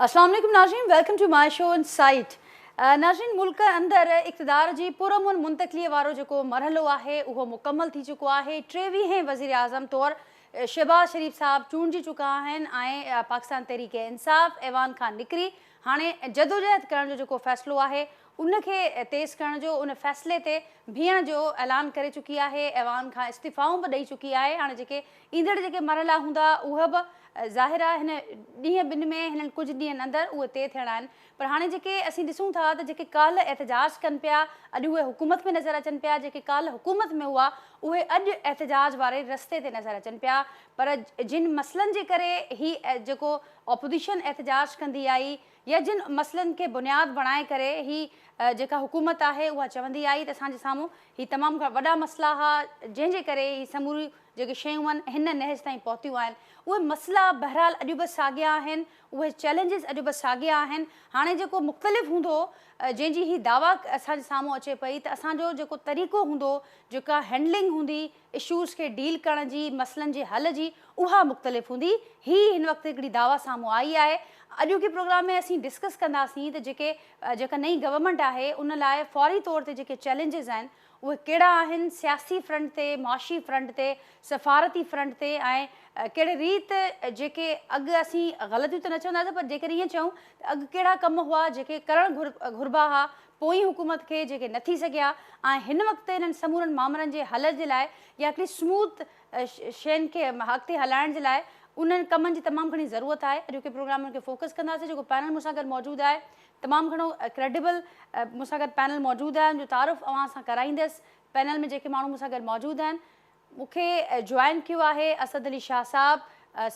अस्सलाम वालेकुम नाज़रीन, welcome to my show insight. नाज़रीन, मुल्क अंदर इक़्तिदार जी पुरअमन मुंतक़िली वारो जेको मरहलो आहे उहो मुकम्मल थी चुको आहे। 23हें वज़ीर आज़म तौर शहबाज शरीफ साहब चूंडिजी चुका आहिनि ऐं पाकिस्तान तहरीक इंसाफ़ ऐवान खां निकिरी हाणे जदोजहद करण जो जेको फ़ैसिलो आहे उनखे तेज़ करण जो, उन फ़ैसिले ते बीहण जो ऐलान करे चुकी आहे। ऐवान खां इस्तीफ़ाऊं बि ॾेई चुकी आहे। हाणे जेके ईंदड़ जेके मरहला हूंदा उहे बि ज़ाहिर आहे हिन ॾींहं ॿिनि में, हिननि कुझु ॾींहंनि अंदरि उहे तइ थियणा आहिनि। पर हाणे जेके असीं ॾिसूं था त जेके काल्ह एहतजाज कनि पिया, अॼु उहे हुकूमत में नज़र अचनि पिया। जेके काल्ह हुकूमत में हुआ उहे अॼु एहतजाज वारे रस्ते ते नज़र अचनि पिया। पर जिन मसइलनि जे करे ही जेको ऑपोज़िशन एहतजाज कंदी आई या जिन मसइलनि खे बुनियादु बणाए करे ही जेका हुकूमत आहे उहा चवंदी आई त असांजे साम्हूं ही तमामु घणा वॾा मसइला हुआ, जंहिंजे करे ही समूरी जेके शयूं आहिनि हिन नहज ताईं पहुतियूं आहिनि। उहे मसइला बहरहाल अॼु बि साॻिया आहिनि, उहे चैलेंजिस अॼु बि साॻिया आहिनि। हाणे जेको मुख़्तलिफ़ हूंदो, जंहिंजी ही दावा असांजे साम्हूं अचे पई त असांजो जेको तरीक़ो हूंदो, जेका हैंडलिंग हूंदी इशूज़ खे डील करण जी, मसइलनि जे हल जी, उहा मुख़्तलिफ़ हूंदी। ही हिन वक़्तु हिकिड़ी दावा साम्हूं आई आहे। अॼोके प्रोग्राम में असीं डिस्कस कंदासीं त जेका नई गवर्नमेंट आहे उन लाइ फ़ौरी तौर ते जेके चैलेंजिस आहिनि उहे कहिड़ा आहिनि, सियासी फ्रंट ते, मुआशी फ्रंट ते, सफ़ारती फ्रंट ते, ऐं कहिड़े रीति जेके अॻु असीं ग़लतियूं त न चवंदासीं, पर जेकर ईअं चऊं त अॻु कहिड़ा कम हुआ जेके करणु घुरिबा हुआ पोइ हुकूमत खे, जेके न थी सघिया, ऐं हिन वक़्तु हिननि समूरनि मामलनि जे हल जे लाइ या हिकिड़ी स्मूथ शयुनि खे अॻिते हलाइण जे लाइ उन्हनि कमनि जी तमामु घणी ज़रूरत आहे। अॼोके प्रोग्राम खे फोकस कंदासीं। जेको पैनल मूंसां गॾु मौजूदु आहे तमामु घणो क्रेडिबल मूंसां गॾु पैनल मौजूदु आहे, जो तारुफ़ अवां सां कराईंदसि। पैनल में जेके माण्हू मूंसां गॾु मौजूदु आहिनि, मूंखे जॉइन कियो आहे असद अली शाह साहब,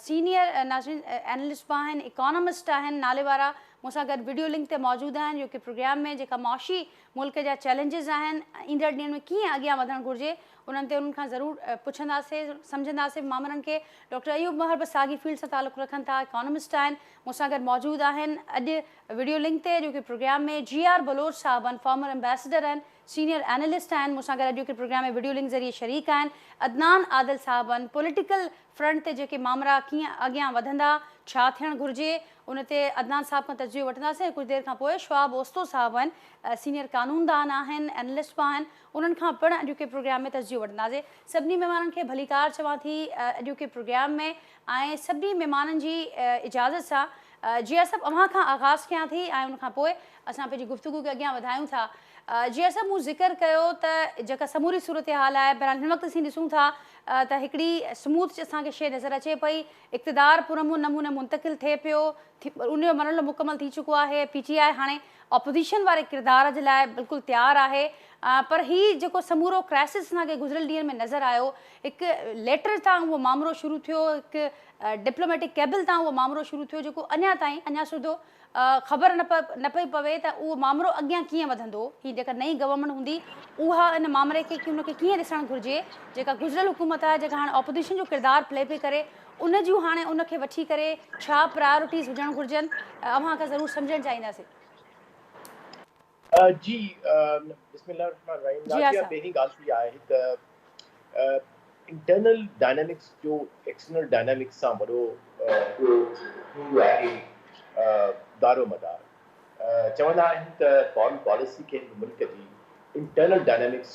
सीनियर नाज़रीन एनालिस्ट बि आहिनि, इकोनॉमिस्ट आहिनि नाले वारा, मूंसां गॾु वीडियो लिंक ते मौजूदु आहिनि, जो कि प्रोग्राम में जेका मुआशी मुल्क जा चैलेंजिस आहिनि, ईंदड़ ॾींहंनि में कीअं अॻियां वधणु घुरिजे, उन्हनि ते उन्हनि खां ज़रूरु पुछंदासीं, सम्झंदासीं मामलनि खे। डॉक्टर अयूब महर बि साॻी फील्ड सां तालुक़ु रखनि था, इकोनॉमिस्ट आहिनि, मूंसां गॾु मौजूदु आहिनि अॼु वीडियो लिंक ते, जो कि प्रोग्राम में GR बलोच साहब आहिनि, फॉर्मर एम्बेसडर आहिनि, सीनियर एनालिस्ट आहिनि, मूंसां गॾु अॼोके प्रोग्राम में वीडियो लिंक ज़रिए शरीक आहिनि। अदनान आदिल साहब आहिनि, पॉलिटिकल फ्रंट ते जेके मामला कीअं अॻियां वधंदा, छा थियणु घुरिजे, उन ते अदनान साहब खां तजवीज़ वठंदासीं। कुझु देरि खां पोइ शवाब ओस्तो साहब आहिनि, सीनियर कानूनदान आहिनि, एनालिस्ट बि आहिनि, उन्हनि खां पिणु अॼोके प्रोग्राम में तजवीज़ वठंदासीं। सभिनी महिमाननि खे भलीकार चवां थी अॼोके प्रोग्राम में, ऐं सभिनी महिमाननि जी इजाज़त सां GR साहब अव्हां खां आगाज़ कयां थी ऐं उनखां पोइ असां पंहिंजी गुफ़्तगू खे अॻियां वधायूं था। GR साहब, मूं ज़िक्र कयो त जेका समूरी सूरत हाल आहे, बहरहाल हिन वक़्तु असीं ॾिसूं था त हिकिड़ी स्मूथ असांखे शइ नज़र अचे पई, इक़्तिदार पुरअमन नमूने मुंतक़िल थिए पियो, उनजो मरहलो मुकमल थी चुको आहे। PTI हाणे ऑपोज़िशन वारे किरदार जे लाइ बिल्कुलु तयारु आहे। पर ही जेको समूरो क्राइसिस असांखे गुज़िरियल ॾींहंनि में नज़र आयो, हिकु लेटर तां उहो मामिलो शुरू थियो, हिकु डिप्लोमेटिक केबल तां उहो मामिलो शुरू थियो, जेको अञा सुधो ख़बर न पई पवे त उहो मामिलो अॻियां कीअं वधंदो। ही जेका नई गवर्नमेंट हूंदी उहा इन मामले खे उनखे कीअं ॾिसणु घुरिजे, जेका गुज़िरियल हुकूमत आहे, जेका हाणे ऑपोज़िशन जो किरदारु प्ले पई करे, उन जूं हाणे उनखे वठी करे छा प्रायोरिटीज़ हुजणु घुरिजनि, अव्हां खां ज़रूरु सम्झणु चाहींदासीं। जी बिस्मिल्लाहिर्रहमानिर्रहीम। नाज़िया, पहिरीं ॻाल्हि इहा आहे त इंटरनल डायनामिक्स जो एक्सटर्नल डायनामिक्स सां वॾो आहे दारोमदार। चवंदा आहिनि त फॉरेन पॉलिसी के हिन मुल्क जी इंटरनल डायनामिक्स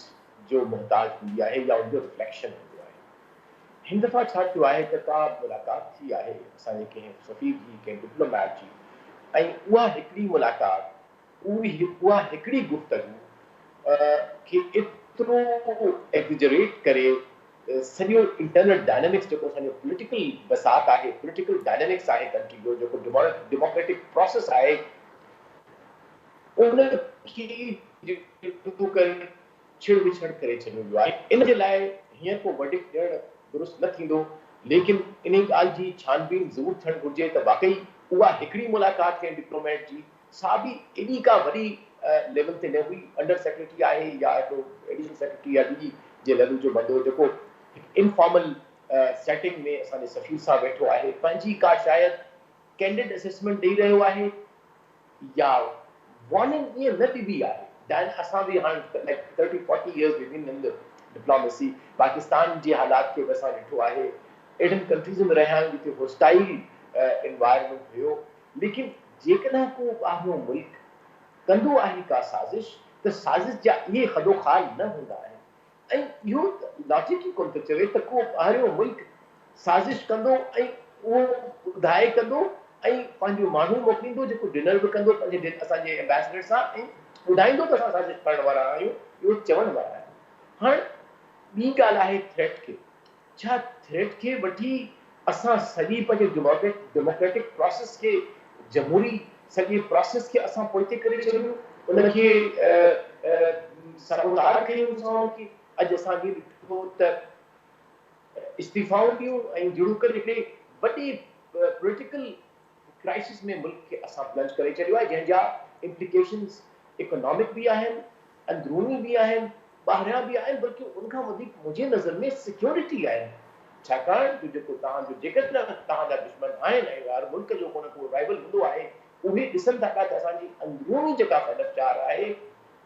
जो मुहताज हूंदी आहे या उनजो रिफ्लेक्शन हूंदो आहे। हिन दफ़ा छा थियो आहे त का मुलाक़ात थी आहे असांजे कंहिं सफ़ीर जी, कंहिं डिप्लोमैट जी, ऐं उहा हिकिड़ी मुलाक़ात, उहा हिकिड़ी गुफ़्तगू खे एतिरो एग्जरेट करे सॼो इंटरनल डायनामिक्स जेको असांजो पॉलिटिकल बसात आहे, पॉलिटिकल डायनामिक्स आहे कंट्री जो, जेको डेमोक्रेटिक प्रोसेस आहे, उनखे छिड़ विछड़ करे छॾियो वियो आहे। इन जे लाइ हींअर को वर्डिक्ट ॾियणु दुरुस्त न थींदो, लेकिन इन ॻाल्हि जी छानबीन ज़रूरु थियणु घुरिजे त वाक़ई उहा हिकिड़ी मुलाक़ात कंहिं डिप्लोमेट जी, सा बि एॾी का वॾी लेवल ते न हुई, अंडर सेक्रेटरी आहे या एडिशनल सेक्रेटरी या ॿी जे लेवल जो बंदो, जेको इनफॉर्मल सेटिंग में असांजे सफ़ीर सां वेठो आहे, पंहिंजी का शायदि कैंडिड असेसमेंट ॾेई रहियो आहे या वार्निंग ईअं न ॾिबी आहे। असां बि हाणे 30-40 years डिप्लोमेसी, पाकिस्तान जे हालात खे बि असां ॾिठो आहे, एॾनि कंट्रीज़ में रहिया आहियूं जिते होस्टाइल एनवायरमेंट हुयो, लेकिन जेकॾहिं को ॿाहिरियों मुल्क कंदो आहे का साज़िश त साज़िश जा इहे खदोखाल न हूंदा आहिनि ऐं इहो लॉजिक ई कोन थो चवे त को ॿाहिरियों मुल्क साज़िश कंदो ऐं उहो ॿुधाए कंदो ऐं पंहिंजो माण्हू मोकिलींदो जेको डिनर बि कंदो पंहिंजे असांजे एम्बेसडर सां ऐं ॿुधाईंदो त असां साज़िश करण वारा आहियूं इहो चवण वारा आहियूं। हाणे ॿी ॻाल्हि आहे थ्रेट खे। छा थ्रेट खे वठी असां सॼी पंहिंजे डेमोक्रेटिक प्रोसेस खे जमहूरी सॼे प्रोसेस खे असां पोइते करे छॾियूं उनखे सरकार कयूं असां की अॼु असांखे ॾिठो त इस्तीफ़ाऊं ॾियूं ऐं जुड़ू करे हिकिड़े वॾे पॉलिटिकल क्राइसिस में मुल्क खे असां प्लंज करे छॾियो आहे जंहिंजा इम्प्लिकेशन्स इकोनॉमिक बि आहिनि अंदरूनी बि आहिनि ॿाहिरियां बि आहिनि बल्कि उनखां वधीक मुंहिंजे नज़र में सिक्योरिटी आहे छाकाणि जो जेको तव्हांजो जेकॾहिं तव्हांजा दुश्मन आहिनि ऐं हर मुल्क जो को न को राइवल हूंदो आहे उहे ॾिसनि था पिया त असांजी अंदरूनी जेका फैलचार आहे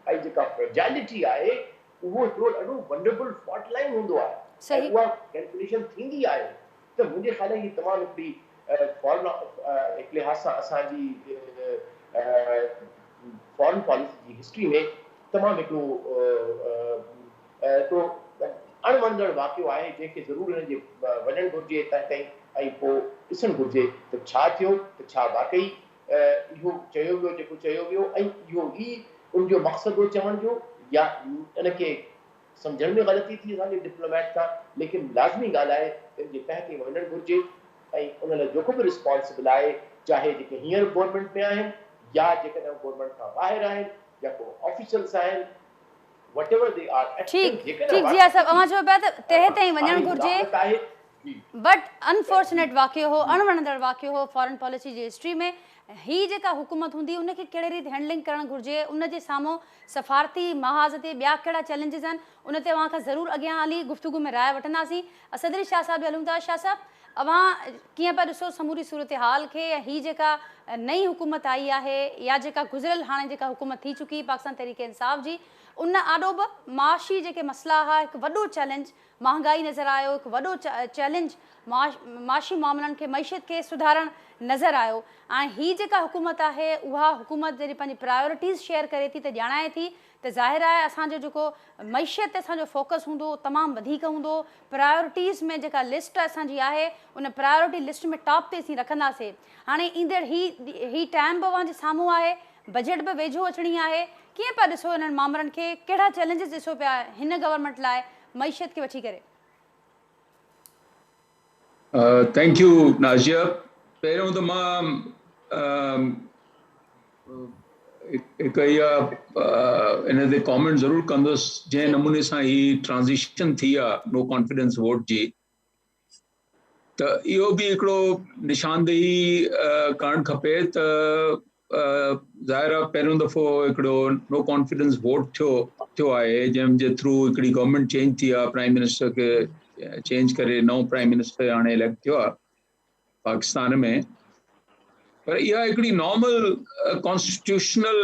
ऐं जेका फ्रेजाइलिटी आहे उहो हिकिड़ो ॾाढो वंडरफुल फॉल्ट लाइन हूंदो आहे ऐं उहा कैलकुलेशन थींदी आहे त मुंहिंजे ख़्याल ही तमामु हिकिड़ी फॉरेन हिकु लिहाज़ सां असांजी फॉरेन पॉलिसी जी हिस्ट्री में तमामु हिकिड़ो अणवणंदड़ वाक़ियो आहे जंहिंखे ज़रूरु हिन जे वञणु घुरिजे ताईं ऐं पोइ ॾिसणु घुरिजे त छा थियो त छा वाकई इहो चयो वियो जेको चयो वियो ऐं इहो ई उनजो मक़सदु हो चवण जो या इनखे सम्झण में ग़लती थी असांजे डिप्लोमेट खां लेकिन लाज़मी ॻाल्हि आहे इन जे तहत वञणु घुरिजे ऐं उन लाइ जेको बि रिस्पॉन्सिबल आहे चाहे जेके हींअर गवर्नमेंट में आहिनि या जेकॾहिं गवर्नमेंट खां ॿाहिरि आहिनि या को ऑफिशियल्स आहिनि whatever they are ठीक जी साहब अवां जो पिया त तहे ताईं वञणु घुरिजे बट अनफॉर्चुनेट वाक़ियो हो अणवणंदड़ वाक़ियो हो फॉरेन पॉलिसी जी हिस्ट्री में ही जेका हुकूमत हूंदी उनखे कहिड़े रीति हैंडलिंग करणु घुरिजे उन जे साम्हूं सफ़ारती महाज़ ते ॿिया कहिड़ा चैलेंजिस आहिनि उन ते अवां खां ज़रूरु अॻियां हली गुफ़्तगू में राय वठंदासीं। असदरी शाह साहब बि हलूं था। शाह साहब अवां कीअं पिया ॾिसो समूरी सूरत हाल खे ही जेका नई हुकूमत आई आहे या जेका गुज़िरियल हाणे जेका हुकूमत थी चुकी पाकिस्तान तहरीक इंसाफ़ जी उन आॾो बि माशी जेके मसइला हुआ हिकु वॾो चैलेंज महांगाई नज़र आयो हिकु वॾो चैलेंज माशी मामलनि खे मईशत खे सुधारणु नज़र आयो ऐं ही जेका हुकूमत आहे उहा हुकूमत जॾहिं पंहिंजी प्रायोरिटीज़ शेयर करे थी त ॼाणाए थी त ज़ाहिर आहे असांजो जेको मईशत ते असांजो फोकस हूंदो तमामु वधीक हूंदो प्रायोरिटीज़ में जेका लिस्ट असांजी आहे उन प्रायोरिटी लिस्ट में टॉप ते असीं रखंदासीं। हाणे ईंदड़ ही टाइम बि अव्हां जे साम्हूं आहे बजट बि वेझो अचणी आहे कीअं पिया ॾिसो इन्हनि मामलनि खे कहिड़ा चैलेंजिस ॾिसो पिया हिन गवर्नमेंट लाइ मईशत खे वठी करे? Thank U Nazia. पहिरियों त मां हिकु इहा इन ते कॉमेंट ज़रूरु कंदुसि जंहिं नमूने सां ही ट्रांज़िशन थी आहे नो कॉन्फिडेंस वोट जी त इहो बि हिकिड़ो निशानदेही करणु खपे त ज़ाहिर आहे पहिरियों दफ़ो हिकिड़ो नो कॉन्फिडेंस वोट थियो आहे जंहिंजे थ्रू हिकिड़ी गवर्नमेंट चेंज थी आहे प्राइम मिनिस्टर खे चेंज करे नओं प्राइम मिनिस्टर हाणे इलेक्ट थियो आहे पाकिस्तान में पर इहा हिकिड़ी नॉर्मल कॉन्स्टिट्यूशनल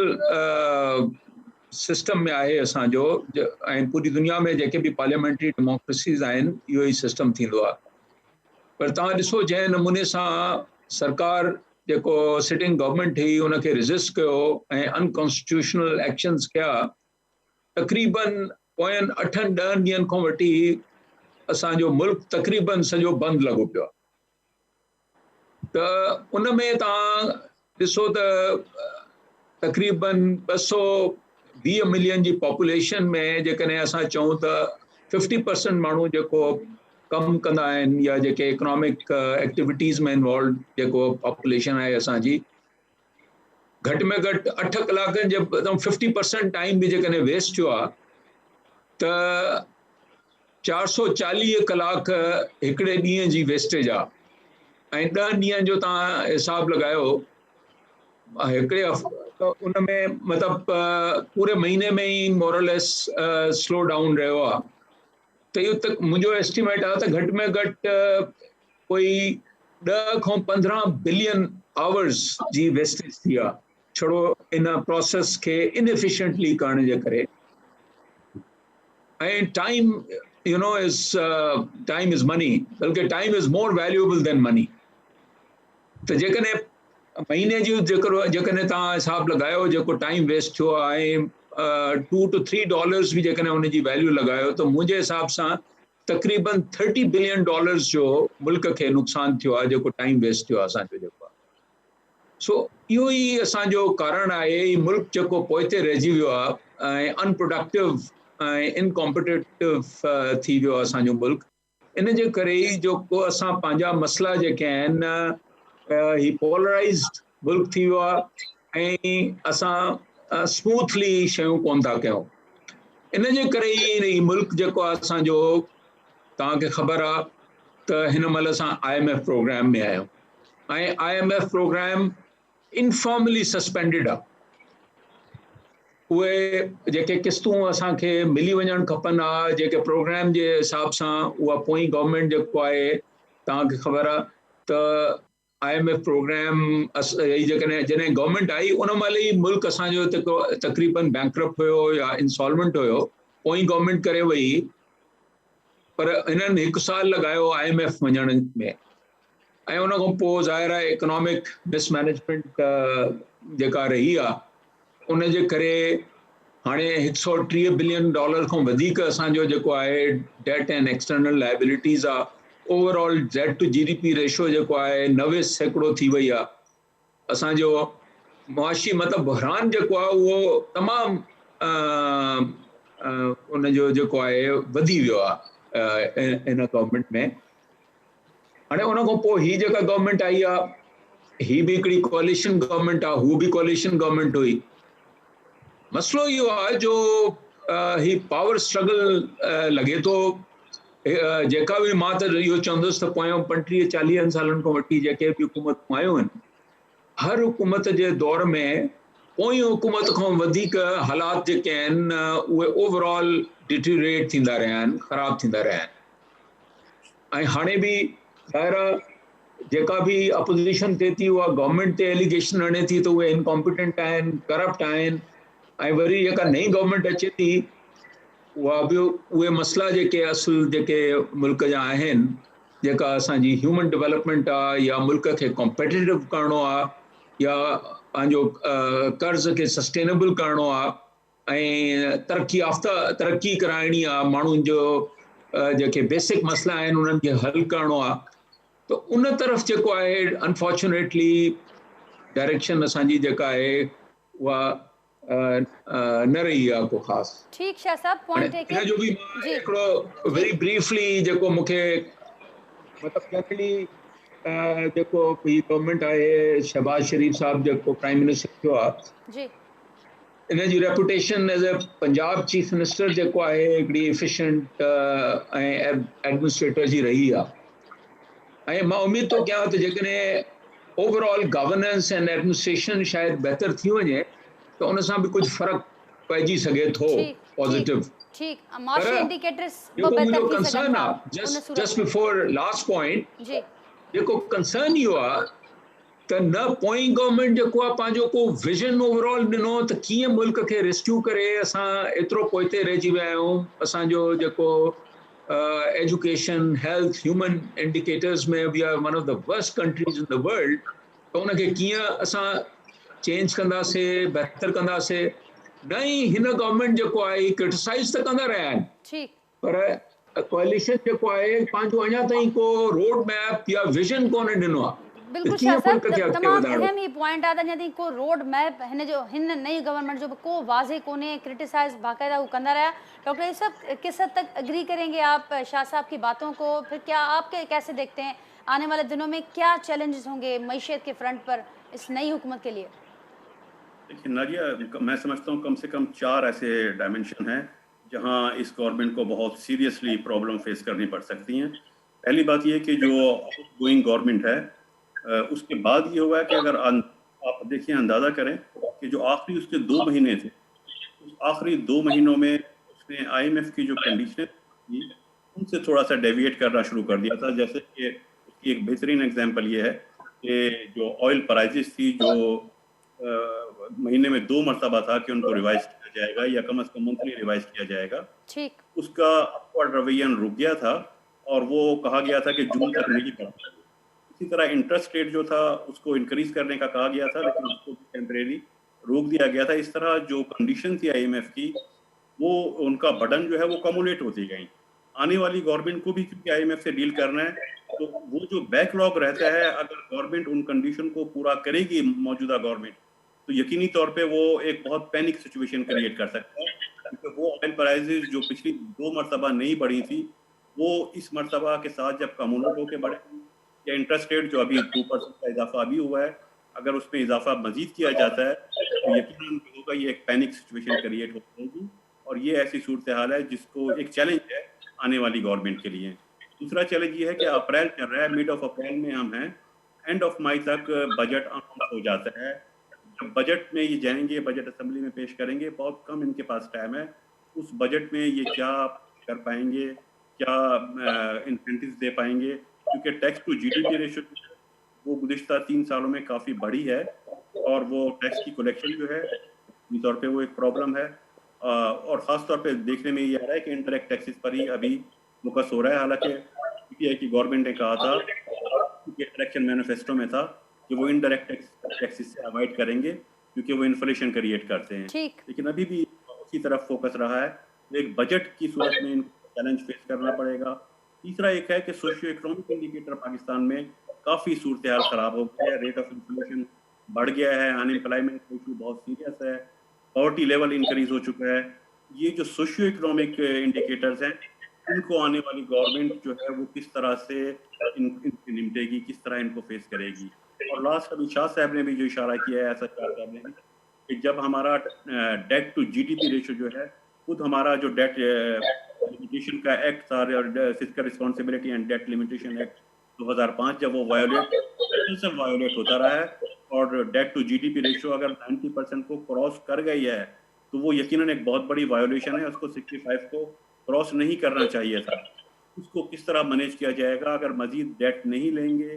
सिस्टम में आहे असांजो ऐं पूरी दुनिया में जेके बि पार्लियामेंट्री डेमोक्रेसीज़ आहिनि इहो ई सिस्टम थींदो आहे पर तव्हां ॾिसो जंहिं नमूने सां सरकार जेको सिटिंग गवर्नमेंट हुई उनखे रेज़िस्ट कयो ऐं अनकॉन्स्टिट्यूशनल एक्शन्स कया तक़रीबन पोयनि 8-10 ॾींहंनि खां वठी असांजो मुल्क तक़रीबन सॼो बंदि लॻो पियो आहे त उन में तव्हां ॾिसो त तक़रीबन 220 मिलियन जी पॉपुलेशन में जेकॾहिं असां चऊं त 50% माण्हू जेको कमु कंदा आहिनि या जेके इकोनॉमिक एक्टिविटीज़ में इन्वॉल्व जेको पॉपुलेशन आहे असांजी घटि में घटि 8 कलाकनि जे 50% टाइम बि जेकॾहिं वेस्ट थियो आहे त 440 कलाक हिकिड़े ॾींहं जी वेस्टेज आहे ऐं 10 ॾींहंनि जो तव्हां हिसाबु लॻायो हिकिड़े उन में मतिलबु पूरे महीने में ई मोरलेस स्लो डाउन रहियो आहे त इहो त मुंहिंजो एस्टिमेट आहे त घटि में घटि कोई 10 खां 15 बिलियन आवर्स जी वेस्टेज थी आहे छड़ो इन प्रोसेस खे इनएफिशिएंटली करण जे करे ऐं time you know is time is money बल्कि time is more valuable than money त जेकॾहिं महीने जो जेकॾहिं तव्हां हिसाबु लॻायो जेको टाइम वेस्ट थियो आहे ऐं $2 to $3 बि जेकॾहिं हुनजी वैल्यू लॻायो त मुंहिंजे हिसाब सां तक़रीबन $30 बिलियन जो मुल्क खे नुक़सानु थियो आहे जेको टाइम वेस्ट थियो आहे असांजो जेको आहे. सो इहो ई असांजो कारण आहे. ही मुल्क जेको पोइते रहिजी वियो आहे ऐं अनप्रोडक्टिव ऐं इनकॉम्पिटेटिव थी वियो आहे असांजो मुल्क. इन जे करे ई जेको असां पंहिंजा मसइला जेके आहिनि ही पोलराइज़्ड मुल्क थी वियो आहे ऐं असां स्मूथली शयूं कोन था कयूं. इन जे करे ई मुल्क जेको आहे असांजो तव्हांखे ख़बर आहे त हिन महिल असां IMF प्रोग्राम में आहियूं ऐं IMF प्रोग्राम इनफॉर्मली सस्पेंडेड आहे. उहे जेके क़िस्तूं असांखे मिली वञणु खपनि आहे जेके प्रोग्राम जे हिसाब सां उहा पोइ गवर्नमेंट जेको आहे तव्हांखे ख़बर आहे त IMF प्रोग्राम जॾहिं गवर्नमेंट आई उन महिल ई मुल्क असांजो तक़रीबन बैंकरप्ट हुयो या इंसॉल्वेंट हुयो. पोइ गवर्नमेंट करे वई पर हिननि 1 साल लॻायो IMF वञण में ऐं उन खां पोइ ज़ाहिर आहे इकोनॉमिक मिसमैनेजमेंट जेका रही आहे उन जे करे हाणे $130 बिलियन खां वधीक असांजो जेको आहे डेट एंड एक्सटर्नल लाइबिलिटीज़ आहे. Overall Z to GDP ratio जेको आहे 90% थी वई आहे. असांजो मुआशी मतिलबु बहरान जेको आहे उहो तमामु उनजो जेको आहे वधी वियो आहे इन गवर्नमेंट में. हाणे उन खां पोइ ही जेका गवर्नमेंट आई आहे ही बि हिकिड़ी कोalition गवर्नमेंट आहे. हू बि कोalition गवर्नमेंट हुई. मसलो इहो आहे जो ही पावर स्ट्रगल लॻे थो जेका बि मां त इहो चवंदुसि त पोयां 35-40 सालनि खां वठी जेके बि हुकूमतूं आयूं आहिनि हर हुकूमत जे दौर में पोइ हुकूमत खां वधीक हालात जेके आहिनि उहे ओवरऑल डिटीरिएट थींदा रहिया आहिनि, ख़राब थींदा रहिया आहिनि. ऐं हाणे बि ॿाहिरां जेका बि अपोज़िशन थिए थी उहा गवर्नमेंट ते एलिगेशन हणे थी त उहे इनकॉम्पिटेंट आहिनि, करप्ट आहिनि. ऐं वरी जेका नई गवर्नमेंट अचे थी उहा बि उहे मसइला जेके असुल जेके मुल्क जा आहिनि जेका असांजी ह्यूमन डेवलपमेंट आहे या मुल्क खे कॉम्पिटिटिव करणो आहे या पंहिंजो कर्ज़ खे सस्टेनेबल करणो आहे ऐं तरक़ी कराइणी आहे, माण्हुनि जो जेके बेसिक मसइला आहिनि उन्हनि खे हल करणो आहे. त उन तरफ़ जेको आहे अनफॉर्चुनेटली डायरेक्शन असांजी जेका आहे उहा न रही आहे को ख़ासि. ठीक शाह साहब पॉइंट है हिन जो बि हिकिड़ो वेरी ब्रीफली जेको मूंखे मतिलबु जनरली जेको ही गवर्नमेंट आहे शहबाज शरीफ साहब जेको प्राइम मिनिस्टर थियो आहे जी इन जी reputation as a Punjab chief minister जेको आहे हिकिड़ी एफिशिएंट ऐं एडमिनिस्ट्रेटर जी रही आहे. ऐं मां उमेद थो कयां त जेकॾहिं ओवरऑल गवर्नेंस एंड एडमिनिस्ट्रेशन शायदि बहितर थी वञे त उन सां बि कुझु फ़र्क़ु पइजी सघे थो पॉजिटिव. ठीक माशी इंडिकेटर्स जेको मुंहिंजो कंसर्न आहे जस्ट बिफोर लास्ट पॉइंट जी जेको कंसर्न इहो आहे त न पोइ गवर्नमेंट जेको आहे पंहिंजो को विजन ओवरऑल ॾिनो त कीअं मुल्क खे रेस्क्यू करे असां एतिरो पोइते रहिजी विया आहियूं. असांजो जेको एजुकेशन हेल्थ ह्यूमन इंडिकेटर्स में we are one of the worst countries in the world. त उनखे कीअं असां चेंज कंदासीं, बहितर कंदासीं. न ई हिन गवर्नमेंट जेको आहे क्रिटिसाइज़ त कंदा रहिया आहिनि पर कोalition जेको आहे पंहिंजो अञा ताईं को रोड मैप या विजन कोन ॾिनो आहे. बिल्कुल शाह साहब तमाम अहम ही पॉइंट आहे त अञा को रोड मैप हिन नई गवर्नमेंट जो को वाज़े कोने. क्रिटिसाइज बाकायदा वो कंदा रहा. डॉक्टर यूसुफ किस हद तक एग्री करेंगे आप शाह साहब की बातों को? फिर क्या आपके कैसे देखते हैं आने वाले दिनों में क्या चैलेंजेस होंगे मईशत के फ्रंट पर इस नई हुकूमत के लिए? देखिए नाजिया, मैं समझता हूँ कम से कम 4 ऐसे डायमेंशन हैं जहाँ इस गवर्नमेंट को बहुत सीरियसली प्रॉब्लम फेस करनी पड़ सकती हैं. पहली बात ये कि जो गोइंग गवर्नमेंट है उसके बाद ये हुआ है कि अगर आप देखिए अंदाज़ा करें कि जो आखिरी उसके 2 महीने थे उस आखिरी 2 महीनों में उसने IMF की जो कंडीशन थी उनसे थोड़ा सा डेविएट करना शुरू कर दिया था. जैसे कि उसकी एक बेहतरीन एग्जांपल ये है कि जो ऑयल प्राइजेस थी जो महीने में 2 मरतबा था कि उनको रिवाइज किया जाएगा या कम से कम मंथली रिवाइज किया जाएगा. ठीक उसका अपवर्ड रवैया रुक गया था और वो कहा गया था कि जून तक नहीं बढ़ा. इसी तरह इंटरेस्ट रेट जो था उसको इंक्रीज करने का कहा गया था, लेकिन उसको टेम्परेरी रोक दिया गया था। इस तरह जो कंडीशन थी IMF की, वो उनका बर्डन जो है वो कम्युलेट होती गई। आने वाली गवर्नमेंट को भी क्योंकि IMF से डील करना है, तो वो जो बैकलॉग रहता है, अगर गवर्नमेंट उन कंडीशन को पूरा करेगी मौजूदा गवर्नमेंट, तो यकीनी तौर पे वो एक बहुत पैनिक सिचुएशन क्रिएट कर सकता है, क्योंकि वो ऑयल प्राइसेस जो पिछली 2 मरतबा नहीं बढ़ी थी, वो इस मरतबा के साथ जब कम्युलेट होकर बढ़े, या इंटरेस्ट रेट जो अभी 2% का इजाफा अभी हुआ है, अगर उसमें इजाफा मजीद किया जाता है तो यकीनन होगा ये एक पैनिक सिचुएशन क्रिएट हो जाएगी, और ये ऐसी सूरत हाल है जिसको एक चैलेंज है आने वाली गवर्नमेंट के लिए। दूसरा चैलेंज ये है कि अप्रैल चल रहा है, मिड ऑफ अप्रैल में हम हैं, एंड ऑफ मई तक बजट अनाउंस हो जाता है। जब बजट में ये जाएंगे, बजट असेंबली में पेश करेंगे, बहुत कम इनके पास टाइम है। उस बजट में ये क्या कर पाएंगे, क्या इंसेंटिव्स दे पाएंगे, क्योंकि टैक्स टू GDP रेशो वो गुज़िश्ता 3 सालों में काफ़ी बढ़ी है, और वो टैक्स की कलेक्शन जो है इस तौर पे वो एक प्रॉब्लम है। और ख़ास तौर पे देखने में ये आ रहा है कि इंडायरेक्ट टैक्सेस पर ही अभी फोकस हो रहा है। हालांकि PTI की गवर्नमेंट ने कहा था कि इलेक्शन मैनिफेस्टो में था कि वो इंडायरेक्ट टैक्सेस से अवॉइड करेंगे क्योंकि वो इन्फ्लेशन क्रिएट करते हैं, लेकिन अभी भी उसी तरफ फोकस रहा है। तो एक बजट की सूरत में इनको चैलेंज फेस करना पड़ेगा। तीसरा एक है कि सोशियो इकोनॉमिक इंडिकेटर पाकिस्तान में काफ़ी सूरत हाल ख़राब हो गई है, रेट ऑफ इन्फ्लेशन बढ़ गया है, अनएम्प्लॉयमेंट इशू बहुत सीरियस है, पॉवर्टी लेवल इंक्रीज हो चुका है। ये जो सोशियो इकोनॉमिक इंडिकेटर्स हैं, इनको आने वाली गवर्नमेंट जो है वो किस तरह से निपटेगी, किस तरह इनको फेस करेगी। और लास्ट अभी शाह साहब ने भी जो इशारा किया है, शाह साहब ने भी, कि जब हमारा डेट टू GDP रेशो जो है, खुद हमारा जो डेट लिमिटेशन का एक्ट था, fiscal responsibility and debt limitation act 2005, जब वो वायोलेट होता रहा है, और डेट टू GDP रेशो अगर 90% को क्रॉस कर गई है तो वो यकीनन एक बहुत बड़ी वायोलेशन है। उसको 65 को क्रॉस नहीं करना चाहिए था। उसको किस तरह मैनेज किया जाएगा? अगर मजीद डेट नहीं लेंगे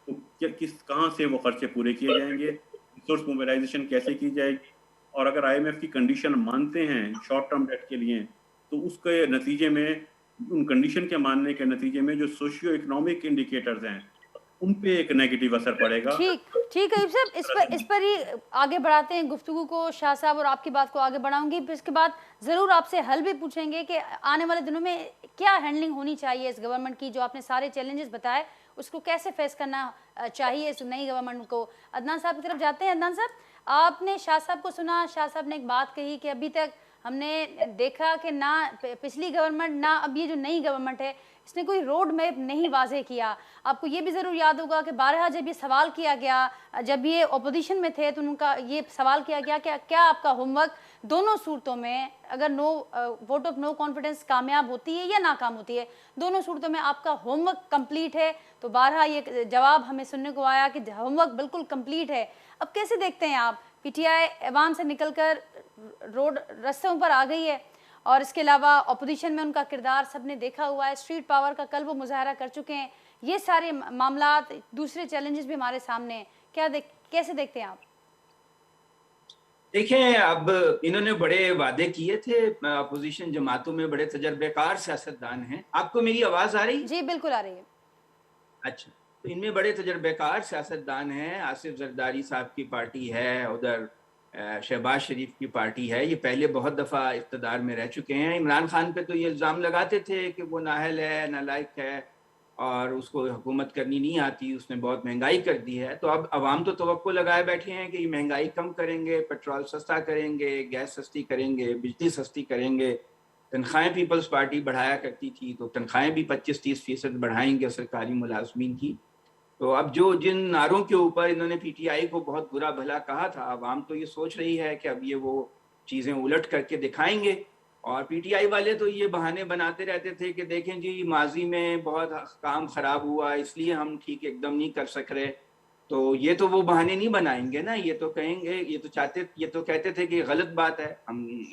तो कहाँ से वो खर्चे पूरे किए जाएंगे, रिसोर्स मोबिलाइजेशन कैसे की जाएगी? और अगर IMF की कंडीशन मानते हैं शॉर्ट टर्म डेट के लिए, तो उसके नतीजे में, उन कंडीशन के मानने के नतीजे में जो सोशियो इकोनॉमिक इंडिकेटर्स हैं उन पे एक नेगेटिव असर पड़ेगा। ठीक है साहब, इस पर ही आगे बढ़ाते हैं गुफ्तगू को शाह साहब, और आपकी बात को आगे बढ़ाऊंगी। फिर इसके बाद ज़रूर आपसे हल भी पूछेंगे कि आने वाले दिनों में क्या हैंडलिंग होनी चाहिए इस गवर्नमेंट की, जो आपने सारे चैलेंजेस बताए उसको कैसे फेस करना चाहिए इस नई गवर्नमेंट को। अदनान साहब की तरफ जाते हैं। अदनान साहब, आपने शाह साहब को सुना, शाह साहब ने एक बात कही कि अभी तक हमने देखा कि ना पिछली गवर्नमेंट ना अब ये जो नई गवर्नमेंट है इसने कोई रोड मैप नहीं वाजे किया। आपको ये भी ज़रूर याद होगा कि बारहा जब ये सवाल किया गया, जब ये अपोजिशन में थे, तो उनका ये सवाल किया गया कि क्या आपका होमवर्क दोनों सूरतों में, अगर वोट ऑफ नो कॉन्फिडेंस कामयाब होती है या नाकाम होती है, दोनों सूरतों में आपका होमवर्क कंप्लीट है? तो बारहा ये जवाब हमें सुनने को आया कि होमवर्क बिल्कुल कंप्लीट है। अब कैसे देखते हैं आप, PTI अवाम से निकलकर रोड रस्तों पर आ गई है, और इसके अलावा अपोजिशन में उनका किरदार सबने देखा हुआ है, स्ट्रीट पावर का कल वो मुजाहरा कर चुके हैं, ये सारे मामलात, दूसरे चैलेंजेस भी हमारे सामने हैं, कैसे देखते हैं आप? देखें, अब इन्होंने बड़े वादे किए थे, अपोजिशन जमातों में बड़े तजर्बेकार सियासतदान हैं। आपको मेरी आवाज आ रही? जी बिल्कुल आ रही है। अच्छा, तो इनमें बड़े तजर्बेकार सियासतदान हैं। आसिफ जरदारी साहब की पार्टी है, उधर शहबाज शरीफ की पार्टी है, ये पहले बहुत दफ़ा इक़्तिदार में रह चुके हैं। इमरान खान पे तो ये इल्ज़ाम लगाते थे कि वो नाअहल है, नालायक है और उसको हुकूमत करनी नहीं आती, उसने बहुत महंगाई कर दी है। तो अब अवाम तो तवक्को लगाए बैठे हैं कि ये महंगाई कम करेंगे, पेट्रोल सस्ता करेंगे, गैस सस्ती करेंगे, बिजली सस्ती करेंगे, तनख्वाहें पीपल्स पार्टी बढ़ाया करती थी तो तनख्वाहें भी 25-30% बढ़ाएंगे सरकारी मुलाजमीन की। तो अब जिन नारों के ऊपर इन्होंने PTI को बहुत बुरा भला कहा था, आवाम तो ये सोच रही है कि अब ये वो चीज़ें उलट करके दिखाएंगे। और PTI वाले तो ये बहाने बनाते रहते थे कि देखें जी, माजी में बहुत काम ख़राब हुआ इसलिए हम ठीक एकदम नहीं कर सक रहे। तो ये तो वो बहाने नहीं बनाएंगे ना, ये तो कहेंगे, ये तो कहते थे कि गलत बात है, हम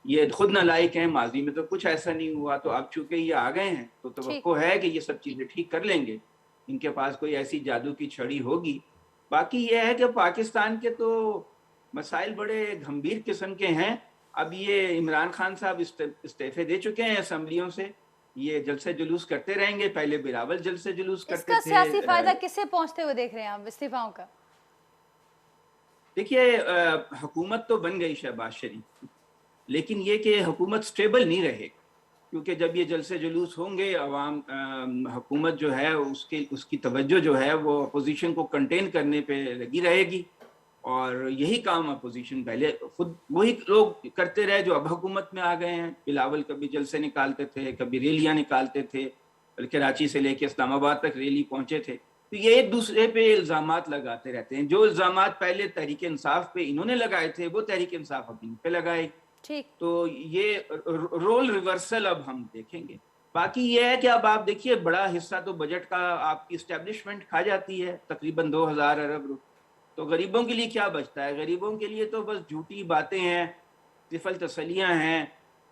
ये खुद नालायक हैं, माजी में तो कुछ ऐसा नहीं हुआ। तो अब चूंकि ये आ गए हैं तो तवक्को है कि ये सब चीज़ें ठीक कर लेंगे, इनके पास कोई ऐसी जादू की छड़ी होगी। बाकी ये है कि पाकिस्तान के तो मसाइल बड़े गंभीर किस्म के हैं। अब ये इमरान खान साहब इस्तीफे दे चुके हैं असम्बलियों से, یہ جلسے جلوس کرتے رہیں گے. پہلے بلاول جلسے جلوس کرتے اس کا تھے. سیاسی فائدہ کسے پہنچتے ہوئے دیکھ رہے ہیں آپ استعفاؤں کا؟ دیکھیے حکومت تو بن گئی شہباز شریف کی، لیکن یہ کہ حکومت سٹیبل نہیں رہے، کیونکہ جب یہ جلسے جلوس ہوں گے عوام حکومت جو ہے اس کی توجہ جو ہے وہ اپوزیشن کو کنٹین کرنے پہ لگی رہے گی، اور یہی کام اپوزیشن پہلے خود وہی لوگ کرتے رہے جو اب حکومت میں آ گئے ہیں. بلاول کبھی جلسے نکالتے تھے، کبھی ریلیاں نکالتے تھے، کراچی سے لے کے اسلام آباد تک ریلی پہنچے تھے. تو یہ ایک دوسرے پہ الزامات لگاتے رہتے ہیں. جو الزامات پہلے تحریک انصاف پہ انہوں نے لگائے تھے وہ تحریک انصاف اب ان پہ لگائے. ٹھیک. تو یہ رول ریورسل اب ہم دیکھیں گے. باقی یہ ہے کہ اب آپ دیکھیے بڑا حصہ تو بجٹ کا آپ کی اسٹیبلشمنٹ کھا جاتی ہے، تقریباً 2000 ارب روپے. تو غریبوں کے لیے کیا بچتا ہے؟ غریبوں کے لیے تو بس جھوٹی باتیں ہیں، طفل تسلیاں ہیں،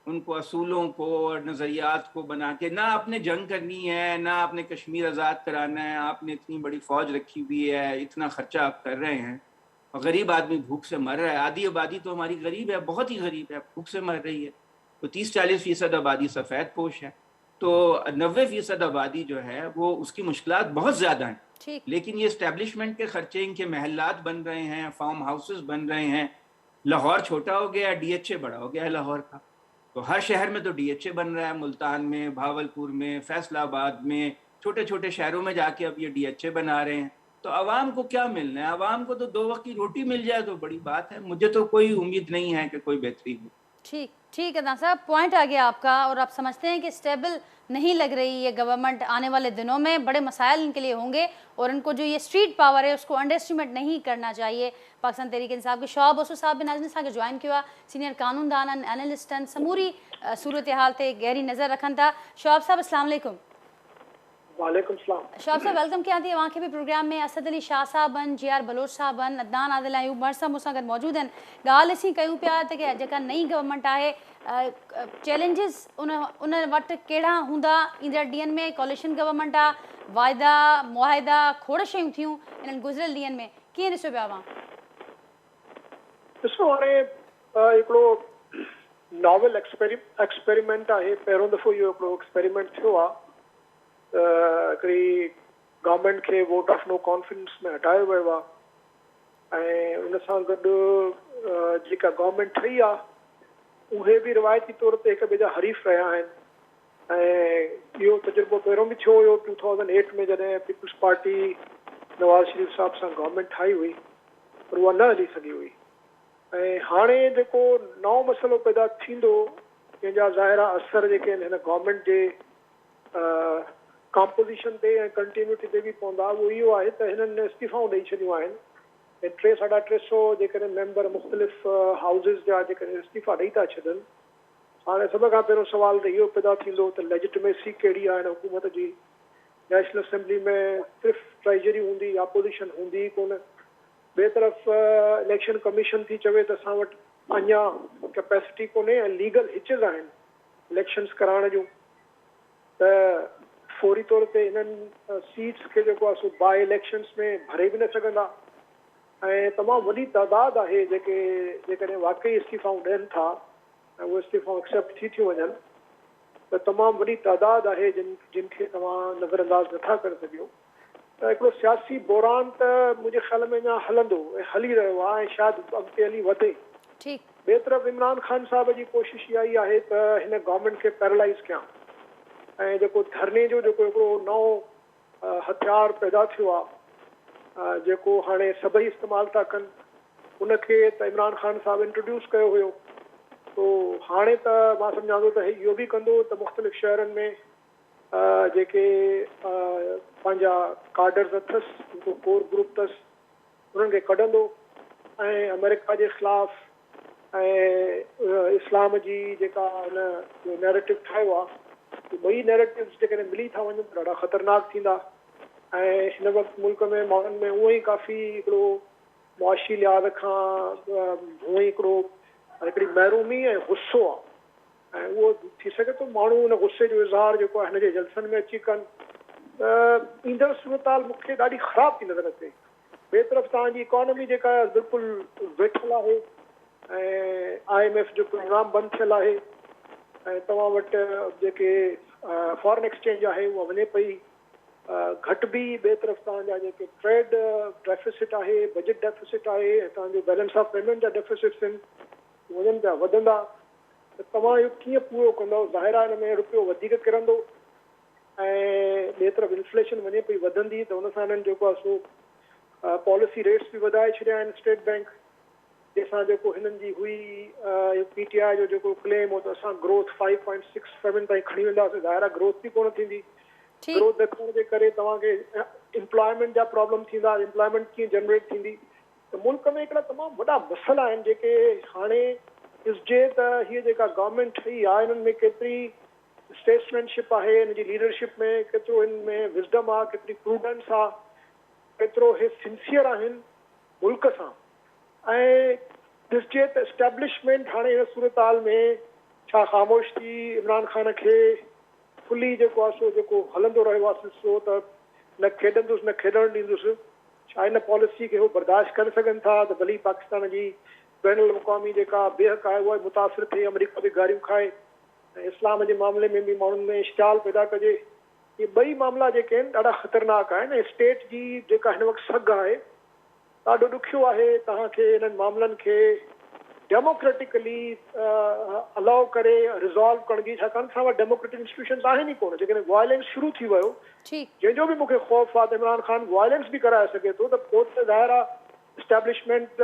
ان کو اصولوں کو اور نظریات کو بنا کے. نہ آپ نے جنگ کرنی ہے، نہ آپ نے کشمیر آزاد کرانا ہے، آپ نے اتنی بڑی فوج رکھی ہوئی ہے، اتنا خرچہ آپ کر رہے ہیں، اور غریب آدمی بھوک سے مر رہا ہے. آدھی آبادی تو ہماری غریب ہے، بہت ہی غریب ہے، بھوک سے مر رہی ہے. تو 30-40% آبادی سفید پوش ہے، تو 90% آبادی جو ہے وہ اس کی مشکلات بہت زیادہ ہیں. لیکن یہ اسٹیبلشمنٹ کے خرچے، ان کے محلات بن رہے ہیں، فارم ہاؤسز بن رہے ہیں. لاہور چھوٹا ہو گیا، ڈی ایچ اے بڑا ہو گیا ہے لاہور کا. تو ہر شہر میں تو ڈی ایچ اے بن رہا ہے، ملتان میں، بھاولپور میں، فیصل آباد میں، چھوٹے چھوٹے شہروں میں جا کے اب یہ ڈی ایچ اے بنا رہے ہیں. تو عوام کو کیا ملنا ہے؟ عوام کو تو 2 وقت کی روٹی مل جائے تو بڑی بات ہے. مجھے تو کوئی امید نہیں ہے کہ کوئی بہتری ہو. ٹھیک ہے صاحب، پوائنٹ آ گیا آپ کا، اور آپ سمجھتے ہیں کہ اسٹیبل نہیں لگ رہی یہ گورنمنٹ. آنے والے دنوں میں بڑے مسائل ان کے لیے ہوں گے، اور ان کو جو یہ اسٹریٹ پاور ہے اس کو انڈر اسٹیمیٹ نہیں کرنا چاہیے. پاکستان تحریک انصاف کے شعب اسو صاحب بن ناظرین ساں جوائن کیا، سینئر قانون دان اینالسٹن، سموری صورتحال تے گہری نظر رکھن تھا. شعب صاحب السلام علیکم. وعلیکم السلام. شعب صاحب ویلکم کیا تھی وہاں کے بھی پروگرام میں. اسد علی شاہ صاحبن، جی آر بلوچ صاحبن، عدنان عادل ایوب مرسا مسا گھر موجود ہیں. گال اسی کیوں پیا کہ جکا نئی گورنمنٹ ہے چیلنجز ان وقت کیڑا ہوندا ایندر ڈین میں؟ کولیشن گورنمنٹ آ وعدہ معاہدہ کھوڑ شیوں تھیوں ان گزرل ڈین میں کیئں ॾिसो पिया वहाँ؟ ॾिसो हाणे हिकिड़ो नॉवल एक्सपेरिमेंट आहे. पहिरियों दफ़ो इहो हिकिड़ो एक्सपेरिमेंट थियो आहे. हिकिड़ी गवर्नमेंट खे वोट ऑफ नो कॉन्फिडेंस में हटायो वियो आहे, ऐं उन सां गॾु जेका गवर्नमेंट ठही आहे उहे बि रिवायती तौर ते हिक ॿिए जा हरीफ़ रहिया आहिनि. ऐं इहो तजुर्बो पहिरियों बि थियो हुयो 2008 में, जॾहिं पीपल्स पार्टी नवाज़ शरीफ़ साहब सां गवर्नमेंट ठाही हुई, पर उहा न हली सघी हुई. ऐं हाणे जेको नओं मसइलो पैदा थींदो, जंहिंजा ज़ाहिरा असर जेके आहिनि हिन गवर्नमेंट जे कॉम्पोज़िशन ते ऐं कंटिन्यूटी ते बि पवंदा, उहो इहो आहे त हिननि इस्तीफ़ाऊं ॾेई छॾियूं आहिनि. ऐं 300-350 जेकॾहिं मेंबर मुख़्तलिफ़ हाउज़िस जा जेकॾहिं इस्तीफ़ा ॾेई था छॾनि, हाणे सभ खां पहिरियों सुवाल त इहो पैदा थींदो त लेजिटिमेसी कहिड़ी आहे हिन हुकूमत जी. नेशनल असेंबली में सिर्फ़ु ट्रेजरी हूंदी, अपोजिशन हूंदी ई कोन. ॿिए तरफ़ इलेक्शन कमीशन थी चवे त असां वटि अञा कैपेसिटी कोन्हे ऐं लीगल हिचिस आहिनि इलेक्शन्स कराइण जूं. त फौरी तौर ते इन्हनि सीट्स खे जेको आहे सो बाय इलेक्शन्स में भरे बि न सघंदा. ऐं तमामु वॾी तइदाद आहे जेकॾहिं वाकई इस्तीफ़ाऊं ॾियनि था ऐं उहे इस्तीफ़ाऊं एक्सेप्ट थी थियूं वञनि, त तमामु वॾी तइदाद आहे जिन खे तव्हां नज़रअंदाज़ नथा करे सघियो. त हिकिड़ो सियासी बहरान त मुंहिंजे ख़्याल में अञा हलंदो ऐं हली रहियो आहे, ऐं शायदि अॻिते हली वधे. ॿिए तरफ़ इमरान ख़ान साहिब जी कोशिश इहा ई आहे त हिन गवर्नमेंट खे पैरालाइज़ कयां, ऐं जेको धरने जो जेको हिकिड़ो नओं हथियार पैदा थियो आहे, जेको हाणे सभई इस्तेमालु था कनि, उनखे त इमरान ख़ान साहिबु इंट्रोड्यूस कयो हुयो. तो हाणे त मां सम्झां थो त इहो बि कंदो त मुख़्तलिफ़ शहरनि में जेके पंहिंजा कार्डर्स अथसि, जेको कोर ग्रुप अथसि, उन्हनि खे कढंदो ऐं अमेरिका जे ख़िलाफ़ ऐं इस्लाम जी जेका हुन जो नैरेटिव ठाहियो आहे, ॿई नैरेटिव्स जेकॾहिं मिली था वञनि त ॾाढा ख़तरनाक थींदा. ऐं हिन वक़्तु मुल्क में माण्हुनि में उहो ई काफ़ी हिकिड़ो मुआशी लिहाज़ खां उहो ई हिकिड़ी महरूमी ऐं गुस्सो आहे. ऐं उहो थी सघे थो माण्हू उन गुस्से जो इज़हार जेको आहे हिन जे जलसनि में अची कनि. त ईंदड़ सूरताल मूंखे ॾाढी ख़राबु थी नज़र अचे. ॿिए तरफ़ तव्हांजी इकॉनमी जेका आहे बिल्कुलु वेठल आहे, ऐं IMF जो प्रोग्राम बंदि थियल आहे, ऐं तव्हां वटि जेके फॉरेन एक्सचेंज आहे उहा वञे पई घटि बि ॿिए तरफ़ तव्हांजा जेके ट्रेड डेफिसिट आहे बजट डेफिसिट आहे ऐं तव्हांजो बैलेंस ऑफ पेमेंट जा डेफिसिट्स आहिनि वञनि पिया वधंदा त तव्हां इहो कीअं पूरो कंदव ज़ाहिर आहे हिन में रुपयो वधीक किरंदो ऐं ॿिए तरफ़ इन्फ्लेशन वञे पई वधंदी त हुन सां हिननि जेको आहे सो पॉलिसी रेट्स बि वधाए छॾिया आहिनि स्टेट बैंक जंहिंसां जेको हिननि जी हुई PTI जो जेको क्लेम हो त असां ग्रोथ 5.67 ताईं खणी वेंदासीं ज़ाहिर आहे ग्रोथ बि कोन थींदी ग्रोथ रखण जे करे तव्हांखे एम्प्लॉयमेंट जा प्रॉब्लम थींदा एम्प्लॉयमेंट कीअं जनरेट थींदी त मुल्क में हिकिड़ा तमामु वॾा मसइला आहिनि जेके हाणे ॾिसजे त हीअ जेका गवर्नमेंट ठही आहे हिननि में केतिरी स्टेट्समैनशिप आहे हिन जी लीडरशिप में केतिरो हिन में विज़डम आहे केतिरी प्रूडेंस आहे केतिरो हे सिंसियर आहिनि मुल्क सां ऐं ॾिसजे त एस्टेब्लिशमेंट हाणे हिन सूरत हाल में छा ख़ामोश थी इमरान ख़ान खे फुली जेको आहे सो जेको हलंदो रहियो आहे सिलसिलो त न खेॾंदुसि न खेॾणु ॾींदुसि छा हिन पॉलिसी खे उहो बर्दाश्त करे सघनि था त भली पाकिस्तान जी बैन अल-अक़वामी जेका बेहक आहे उहा मुतासिर थिए अमरीका बि गारियूं खाए ऐं इस्लाम जे मामले में बि माण्हुनि में इश्तिहाल पैदा कजे इहे ॿई मामला जेके आहिनि ॾाढा ख़तरनाक आहिनि ऐं स्टेट जी जेका हिन वक़्तु सघ आहे ॾाढो ॾुखियो आहे तव्हांखे हिननि मामलनि खे डेमोक्रेटिकली अलाउ करे रिज़ॉल्व करण जी छाकाणि असां वटि डेमोक्रेटिक इंस्टीट्यूशन्स आहिनि ई कोन जेकॾहिं वायलेंस शुरू थी वियो जंहिंजो बि मूंखे ख़ौफ़ आहे त इमरान ख़ान वायलेंस बि कराए सघे थो त पोइ त ज़ाहिर आहे इस्टेब्लिशमेंट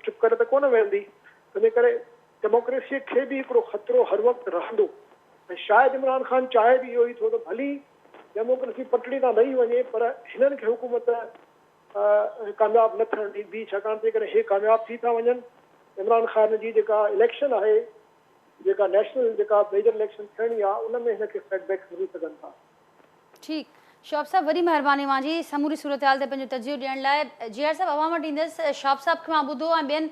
चुप करे त कोन वेंदी तंहिंजे करे डेमोक्रेसीअ खे बि हिकिड़ो ख़तरो हर वक़्तु रहंदो ऐं शायदि इमरान ख़ान चाहे बि इहो ई थो त भली डेमोक्रेसी पटड़ी तां लही वञे पर हिननि खे हुकूमत कामयाबु न थियण ॾींदी छाकाणि त करे हे कामयाबु थी था वञनि इमरान ख़ान जी जेका इलेक्शन आहे जेका नेशनल जेका मेजर इलेक्शन थियणी आहे उन में हिनखे सेटबैक्स मिली सघनि था ठीकु शॉप साहब वॾी महिरबानी मुंहिंजी समूरी सूरत हाल ते पंहिंजो तजियो ॾियण लाइ जीआर साहब अवां वटि ईंदसि शॉप साहब खे मां ॿुधो ऐं ॿियनि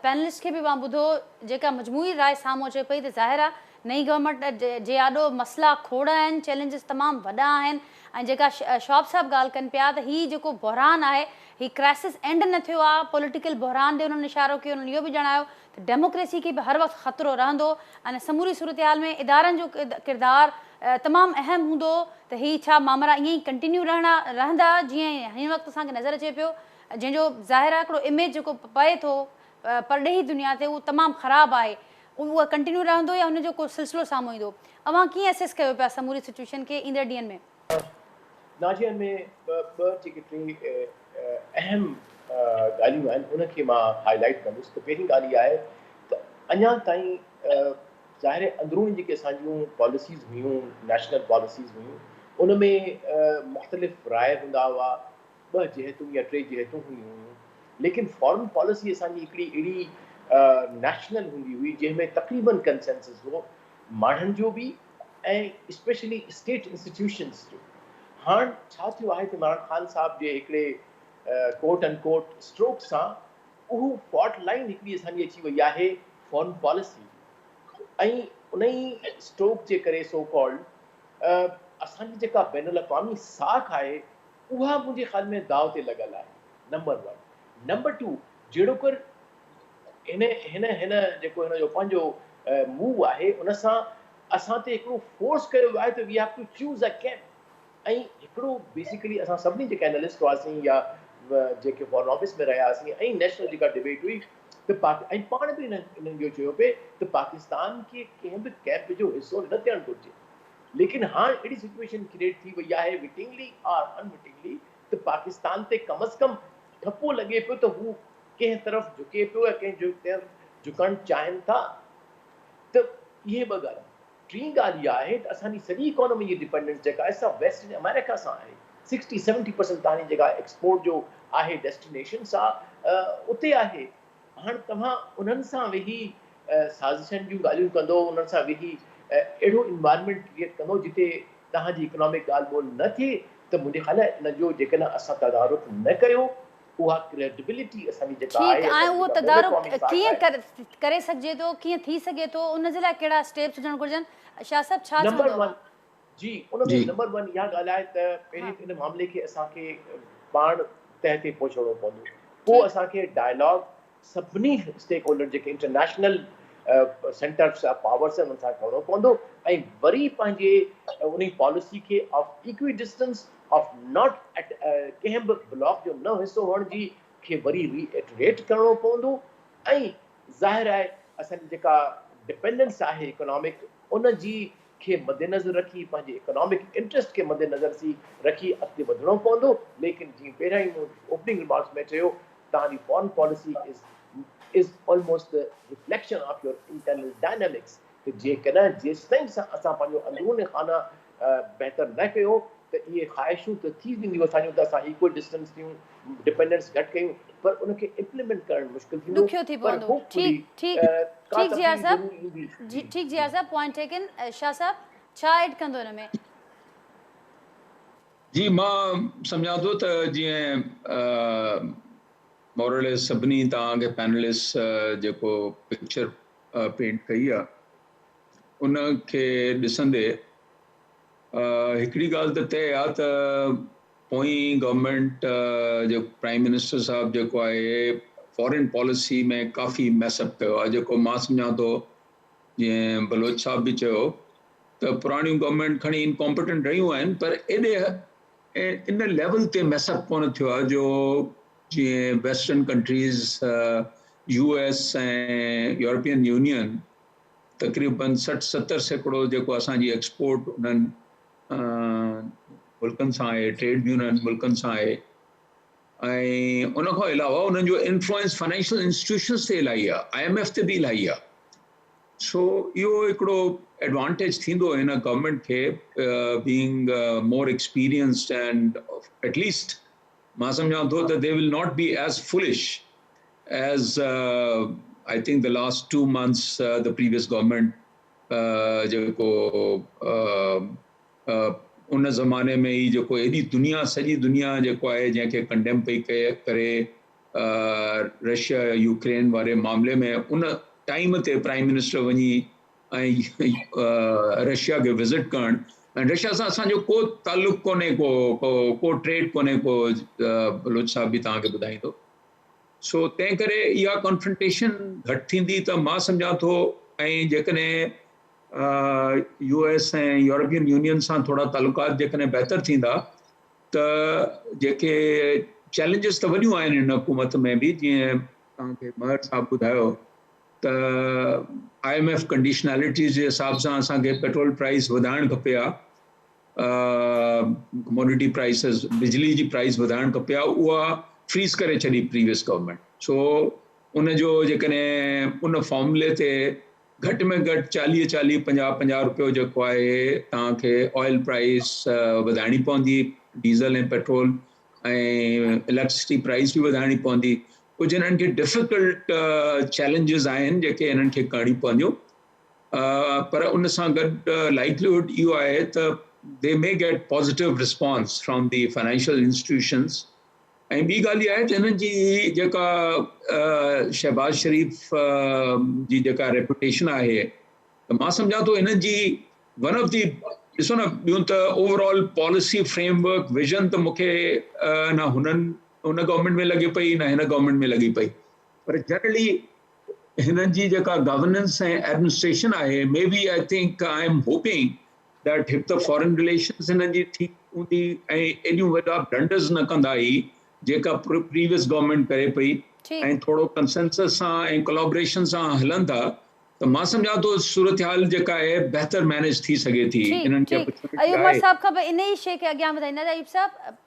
पैनलिस्ट खे बि मां ॿुधो जेका मजमूई राय साम्हूं अचे पई त ज़ाहिर आहे नई गवर्नमेंट जे ॾाढो मसइला खोड़ आहिनि चैलेंजिस तमामु वॾा आहिनि ऐं जेका शॉप साहब ॻाल्हि कनि पिया त हीअ जेको बहरान आहे हीअ क्राइसिस एंड न थियो आहे पॉलिटिकल बहरान ॾे उन्हनि इशारो कयो उन्हनि इहो बि ॼाणायो त डेमोक्रेसी खे बि हर वक़्तु ख़तरो रहंदो ऐं समूरी सूरत हाल में इदारनि जो किरदारु तमामु अहम हूंदो त हीअ छा मामला ईअं ई कंटिन्यू रहंदा जीअं हिन वक़्तु असांखे नज़र अचे पियो जंहिंजो ज़ाहिर आहे हिकिड़ो इमेज जेको पए थो परॾेही दुनिया ते उहो तमामु ख़राबु आहे उहो कंटिन्यू रहंदो या हुनजो को सिलसिलो साम्हूं ईंदो अवां कीअं असेस कयो पिया समूरी सिचुएशन खे ईंदड़ ॾींहंनि में नाज़िया में ॿ जेके टे अहम ॻाल्हियूं आहिनि उनखे मां हाईलाइट कंदुसि त पहिरीं ॻाल्हि इहा आहे त अञा ताईं ज़ाहिर अंदरूनी जेके असांजूं पॉलिसीज़ हुयूं नेशनल पॉलिसीज़ हुयूं उन में मुख़्तलिफ़ राय हूंदा हुआ 2 जहतूं या 3 जहतूं हुयूं लेकिन फॉरेन पॉलिसी असांजी हिकिड़ी अहिड़ी नेशनल हूंदी हुई जंहिंमें तक़रीबन कंसेंसस हो माण्हुनि जो बि ऐं स्पेशली स्टेट इंस्टीट्यूशन्स जो हाणे छा थियो आहे त इमरान ख़ान साहब जे हिकिड़े कोट एंड कोट स्ट्रोक सां उहो फॉल्ट लाइन हिकिड़ी असांजी अची वई आहे फॉरेन पॉलिसी ऐं उन ई स्ट्रोक जे करे सो कॉल्ड असांजी जेका बैन अल-अक़वामी साख आहे उहा मुंहिंजे ख़्याल में दाव ते लॻल आहे नंबर 1 नंबर 2 जहिड़ो कर हिन जेको हिन जो पंहिंजो मूव आहे उन सां असां ते हिकिड़ो फोर्स कयो आहे त we have to choose a camp ऐं हिकिड़ो बेसिकली असां सभिनी जेके एनालिस्ट हुआसीं या जेके फॉरेन ऑफिस में रहियासीं ऐं नेशनल जेका डिबेट हुई त ऐं पाण बि इन्हनि जो चयो पिए त पाकिस्तान खे कंहिं बि कैंप जो हिसो न थियणु घुरिजे लेकिन हाणे अहिड़ी सिचुएशन क्रिएट थी वई आहे विटिंगली और अनविटिंगली त पाकिस्तान ते कम अज़ कम ठपो लॻे पियो त हू कंहिं तरफ़ झुके पियो या कंहिं तरफ़ झुकणु चाहिनि था त इहे 2 ॻाल्हियूं टी ॻाल्हि इहा आहे त असांजी सॼी इकोनॉमी जी डिपेंडेंस जेका आहे सा वेस्टर्न अमेरिका सां आहे 60-70% तव्हांजी जेका एक्सपोर्ट जो आहे डेस्टिनेशन सां उते आहे हाणे तव्हां उन्हनि सां वेही साज़िशनि जूं ॻाल्हियूं कंदो उन्हनि सां वेही अहिड़ो इन्वायरमेंट क्रिएट कंदो जिते तव्हांजी इकोनॉमिक ॻाल्हि ॿोल न थिए त मुंहिंजे ख़्याल आहे इन जो जेकॾहिं असां तदारुक न कयो उहा क्रेडिबिलिटी असांजी जेका आहे ऐं उहो तदारुक कीअं करे सघिजे थो कीअं थी सघे थो उन जे लाइ कहिड़ा स्टेप्स वठणु घुरिजनि शाह साहब छा नंबर 1 जी उन में नंबर 1 इहा ॻाल्हि आहे त पहिरीं इन मामले खे असांखे पाण तह ते पहुचणो पवंदो पोइ असांखे डायलॉग सभिनी स्टेक होल्डर जेके इंटरनेशनल सेंटर्स ऑफ पावर्स उन्हनि सां करिणो पवंदो ऐं वरी पंहिंजे उन पॉलिसी खे of equi distance of not at कंहिं बि ब्लॉक जो न हिसो हुअण जी खे वरी रीएटरेट करिणो पवंदो ऐं ज़ाहिर आहे असांजी जेका डिपेंडेंस आहे इकोनॉमिक उन जी खे मद्देनज़र रखी पंहिंजे इकोनॉमिक इंट्रस्ट खे मद्देनज़र सी रखी अॻिते वधिणो पवंदो लेकिन जीअं पहिरियां ई ओपनिंग रिमार्क्स में चयो तव्हांजी foreign policy is almost the reflection of your internal dynamics कि जेकॾहिं जेसिताईं असां पंहिंजो अंदरूनी खाना बहितर न कयो त इहे ख़्वाहिशूं त थी वेंदियूं असांजूं त असां इक्वल डिस्टेंस कयूं डिपेंडेंस घटि कयूं पर उनखे इम्प्लीमेंट करणु मुश्किल थींदो ॾुखियो थी पवंदो ठीक जिया साहब ठीक जिया साहब पॉइंट टेकन शाह साहब छा ऐड कंदो हिन में जी मां सम्झां थो त जीअं मोरलेस सभिनी तव्हांखे पैनलिस्ट जेको पिक्चर पेंट कई आहे उनखे ॾिसंदे हिकिड़ी ॻाल्हि त तय आहे त पोइ गवर्नमेंट जो प्राइम मिनिस्टर साहब जेको आहे फॉरेन पॉलिसी में काफ़ी मैसअप कयो आहे जेको मां सम्झां थो जीअं बलोच साहब बि चयो त पुराणियूं गवर्नमेंट खणी इनकॉम्पिटेंट रहियूं आहिनि पर एॾे इन लेवल ते मैसअप कोन थियो आहे जो जीअं वेस्टर्न कंट्रीज़ US ऐं यूरोपियन यूनियन तक़रीबन 60-70% जेको असांजी एक्सपोर्ट उन्हनि मुल्कनि सां आहे ट्रेड बि उन्हनि मुल्कनि सां आहे ऐं उन खां अलावा उन्हनि जो इन्फ्लुएंस फाइनेंशियल इंस्टीट्यूशन्स ते इलाही आहे IMF ते बि इलाही आहे सो इहो हिकिड़ो एडवांटेज थींदो हिन गवर्नमेंट खे being more experienced and at least मां सम्झां थो त they will not be as foolish as I think the last 2 months the previous government जेको उन ज़माने में ई जेको एॾी दुनिया सॼी दुनिया जेको आहे जंहिंखे कंडेम पई करे रशिया यूक्रेन वारे मामले में उन टाइम ते प्राइम मिनिस्टर वञी ऐं रशिया खे विज़िट करणु ऐं रशिया सां असांजो को तालुक़ कोन्हे को ट्रेड कोन्हे को बलोच साहब बि तव्हांखे ॿुधाईंदो सो तंहिं करे इहा कॉन्फ्रंटेशन घटि थींदी त मां सम्झां थो ऐं जेकॾहिं US ऐं यूरोपियन यूनियन सां थोरा तालुकात जेकॾहिं बहितर थींदा त जेके चैलेंजिस त वॾियूं आहिनि हिन हुकूमत में बि जीअं तव्हांखे महर साहब ॿुधायो त IMF कंडीशनैलिटीज़ जे हिसाब सां असांखे पेट्रोल प्राइस वधाइणु खपे कमोडिटी प्राइसिस बिजली जी प्राइस वधाइणु खपे उहा फ्रीज़ करे छॾी प्रीवियस गवर्नमेंट सो उनजो जेकॾहिं उन फॉर्मूले ते घटि में घटि 40-50 रुपयो जेको आहे तव्हांखे ऑयल प्राइस वधाइणी पवंदी डीज़ल ऐं पेट्रोल ऐं इलेक्ट्रिसिटी प्राइस बि वधाइणी पवंदी कुझु हिननि खे डिफिकल्ट चैलेंजिस आहिनि जेके हिननि खे करणी पवंदियूं पर उन सां गॾु लाइक्लीहुड इहो आहे त they may get positive response from the financial institutions ऐं ॿी ॻाल्हि इहा आहे त हिननि जी जेका शहबाज शरीफ़ जी जेका रेपुटेशन आहे त मां सम्झां थो हिननि जी वन ऑफ दी ॾिसो न ॿियूं त ओवरऑल पॉलिसी फ्रेमवर्क विजन त मूंखे न हुननि उन गवर्नमेंट में लॻे पई न हिन गवर्नमेंट में लॻी पई पर जनरली हिननि जी जेका गवर्नेंस ऐं एडमिनिस्ट्रेशन आहे maybe I think I am hoping that हिकु त फॉरेन रिलेशन्स हिननि जी ठीकु हूंदी ऐं एॾियूं वॾा ब्लंडर्स न कंदा ई जेका प्रीवियस गवर्नमेंट करे पई ऐं थोरो कंसेंसस सां ऐं कोलैबोरेशन सां हलनि था त मां सम्झां थो सूरत हाल जेका आहे बहितर मैनेज थी सघे थी हिननि खे अयूब साहब खां इन ही शइ खे अॻियां वधाईंदा अयूब साहब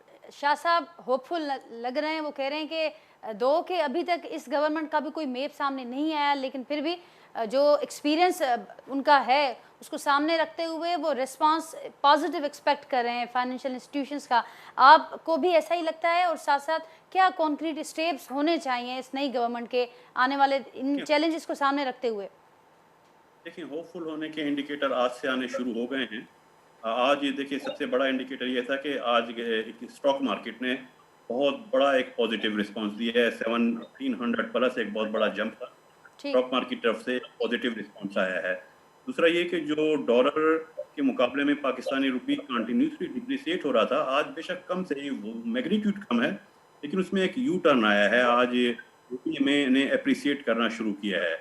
शाह साहब होपफुल लग रहे हैं वो कह रहे हैं कि दो कि अभी तक इस गवर्नमेंट का भी कोई मैप सामने नहीं आया लेकिन फिर भी जो एक्सपीरियंस उनका है उसको सामने रखते हुए वो रिस्पांस पॉजिटिव एक्सपेक्ट कर रहे हैं फाइनेंशियल इंस्टीट्यूशंस का आपको भी ऐसा ही लगता है और साथ साथ क्या कॉन्क्रीट स्टेप्स होने चाहिए इस नई गवर्नमेंट के आने वाले इन चैलेंजेस को सामने रखते हुए देखिए होपफुल होने के इंडिकेटर आज से आने शुरू हो गए हैं आज ये देखिए सबसे बड़ा इंडिकेटर ये था कि आज स्टॉक मार्केट ने बहुत बड़ा एक पॉजिटिव रिस्पांस दिया है 1700 प्लस एक बहुत बड़ा जंप था स्टॉक मार्केट तरफ से पॉजिटिव रिस्पांस आया है दूसरा ये कि जो डॉलर के मुकाबले में पाकिस्तानी रुपी कंटिन्यूसली डिप्रिसिएट हो रहा था आज बेशक कम से मैग्नीट्यूड कम है लेकिन उसमें एक यू टर्न आया है आज रुपये में इन्हें अप्रिसिएट करना शुरू किया है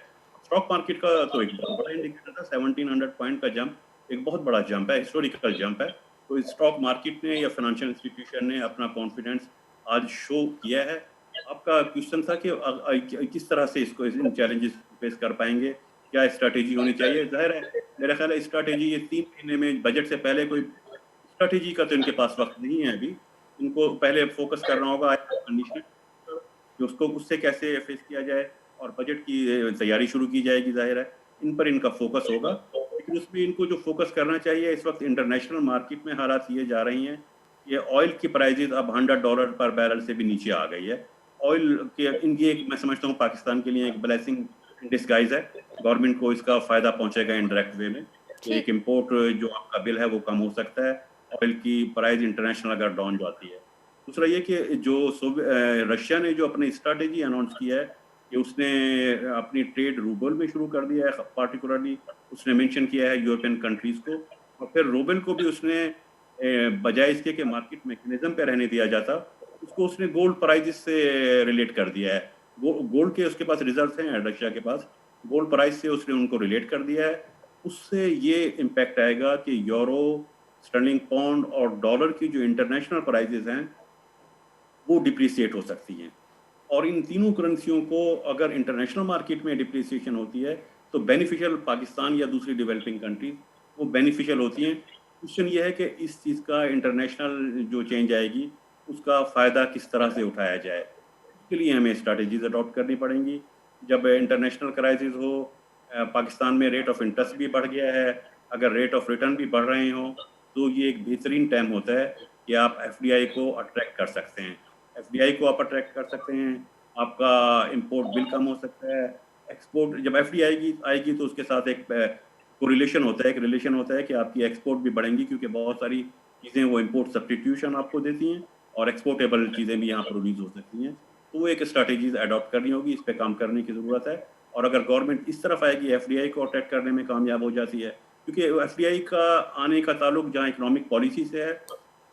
स्टॉक मार्केट का तो एक बहुत बड़ा इंडिकेटर था, 1700 पॉइंट का जंप एक बहुत बड़ा जंप है, हिस्टोरिकल जंप है। तो स्टॉक मार्केट ने या फाइनेंशियल इंस्टीट्यूशन ने अपना कॉन्फिडेंस आज शो किया है। आपका क्वेश्चन था कि किस तरह से इसको इन चैलेंजेस फेस कर पाएंगे, क्या स्ट्रैटेजी होनी चाहिए। जाहिर है मेरा ख्याल है स्ट्रैटेजी ये 3 महीने में बजट से पहले कोई स्ट्रैटेजी का तो इनके पास वक्त नहीं है अभी। इनको पहले फोकस करना होगा कंडीशन कि उसको उससे कैसे फेस किया जाए और बजट की तैयारी शुरू की जाएगी। जाहिर है इन पर इनका फोकस होगा, लेकिन उसमें इनको जो फोकस करना चाहिए इस वक्त इंटरनेशनल मार्केट में हालात ये जा रही हैं, ये ऑयल की प्राइजेस अब $100 पर बैरल से भी नीचे आ गई है। ऑयल के इनकी एक मैं समझता हूँ पाकिस्तान के लिए एक ब्लेसिंग इन डिस्गाइज है। गवर्नमेंट को इसका फायदा पहुंचेगा इनडायरेक्ट वे में। एक इंपोर्ट जो आपका बिल है वो कम हो सकता है ऑयल की प्राइस इंटरनेशनल अगर डाउन जाती है। दूसरा ये कि जो रशिया ने जो अपनी स्ट्रैटेजी अनाउंस किया है कि उसने अपनी ट्रेड रूबल में शुरू कर दिया है, पार्टिकुलरली उसने मेंशन किया है यूरोपियन कंट्रीज को, और फिर रूबल को भी उसने बजाय इसके कि मार्केट मैकेनिज्म पे रहने दिया जाता उसको उसने गोल्ड प्राइजेस से रिलेट कर दिया है। गोल्ड के उसके पास रिजर्व्स हैं रशिया के पास, गोल्ड प्राइस से उसने उनको रिलेट कर दिया है। उससे ये इम्पैक्ट आएगा कि यूरो, स्टर्लिंग पाउंड और डॉलर की जो इंटरनेशनल प्राइजेस हैं वो डिप्रिसिएट हो सकती हैं। और इन तीनों करेंसियों को अगर इंटरनेशनल मार्केट में डिप्रिसिएशन होती है तो बेनिफिशियल पाकिस्तान या दूसरी डेवलपिंग कंट्रीज वो बेनिफिशियल होती हैं। क्वेश्चन ये है कि इस चीज़ का इंटरनेशनल जो चेंज आएगी उसका फ़ायदा किस तरह से उठाया जाए, उसके लिए हमें स्ट्रैटेजीज अडॉप्ट करनी पड़ेंगी। जब इंटरनेशनल क्राइसिस हो, पाकिस्तान में रेट ऑफ इंटरेस्ट भी बढ़ गया है, अगर रेट ऑफ रिटर्न भी बढ़ रहे हों तो ये एक बेहतरीन टाइम होता है कि आप FDI को अट्रैक्ट कर सकते हैं। FDI को आप अट्रैक्ट कर सकते हैं, आपका इंपोर्ट बिल कम हो सकता है। एक्सपोर्ट जब FDI आएगी तो उसके साथ एक कोरिलेशन होता है, एक रिलेशन होता है कि आपकी एक्सपोर्ट भी बढ़ेंगी, क्योंकि बहुत सारी चीज़ें वो इंपोर्ट सब्स्टिट्यूशन आपको देती हैं और एक्सपोर्टेबल चीज़ें भी यहाँ प्रोड्यूस हो सकती हैं। तो वो एक स्ट्रैटेजीज अडॉप्ट करनी होगी, इस पर काम करने की ज़रूरत है। और अगर गवर्नमेंट इस तरफ आएगी, FDI को अट्रैक्ट करने में कामयाब हो जाती है, क्योंकि FDI का आने का ताल्लुक जहाँ इकोनॉमिक पॉलिसी से है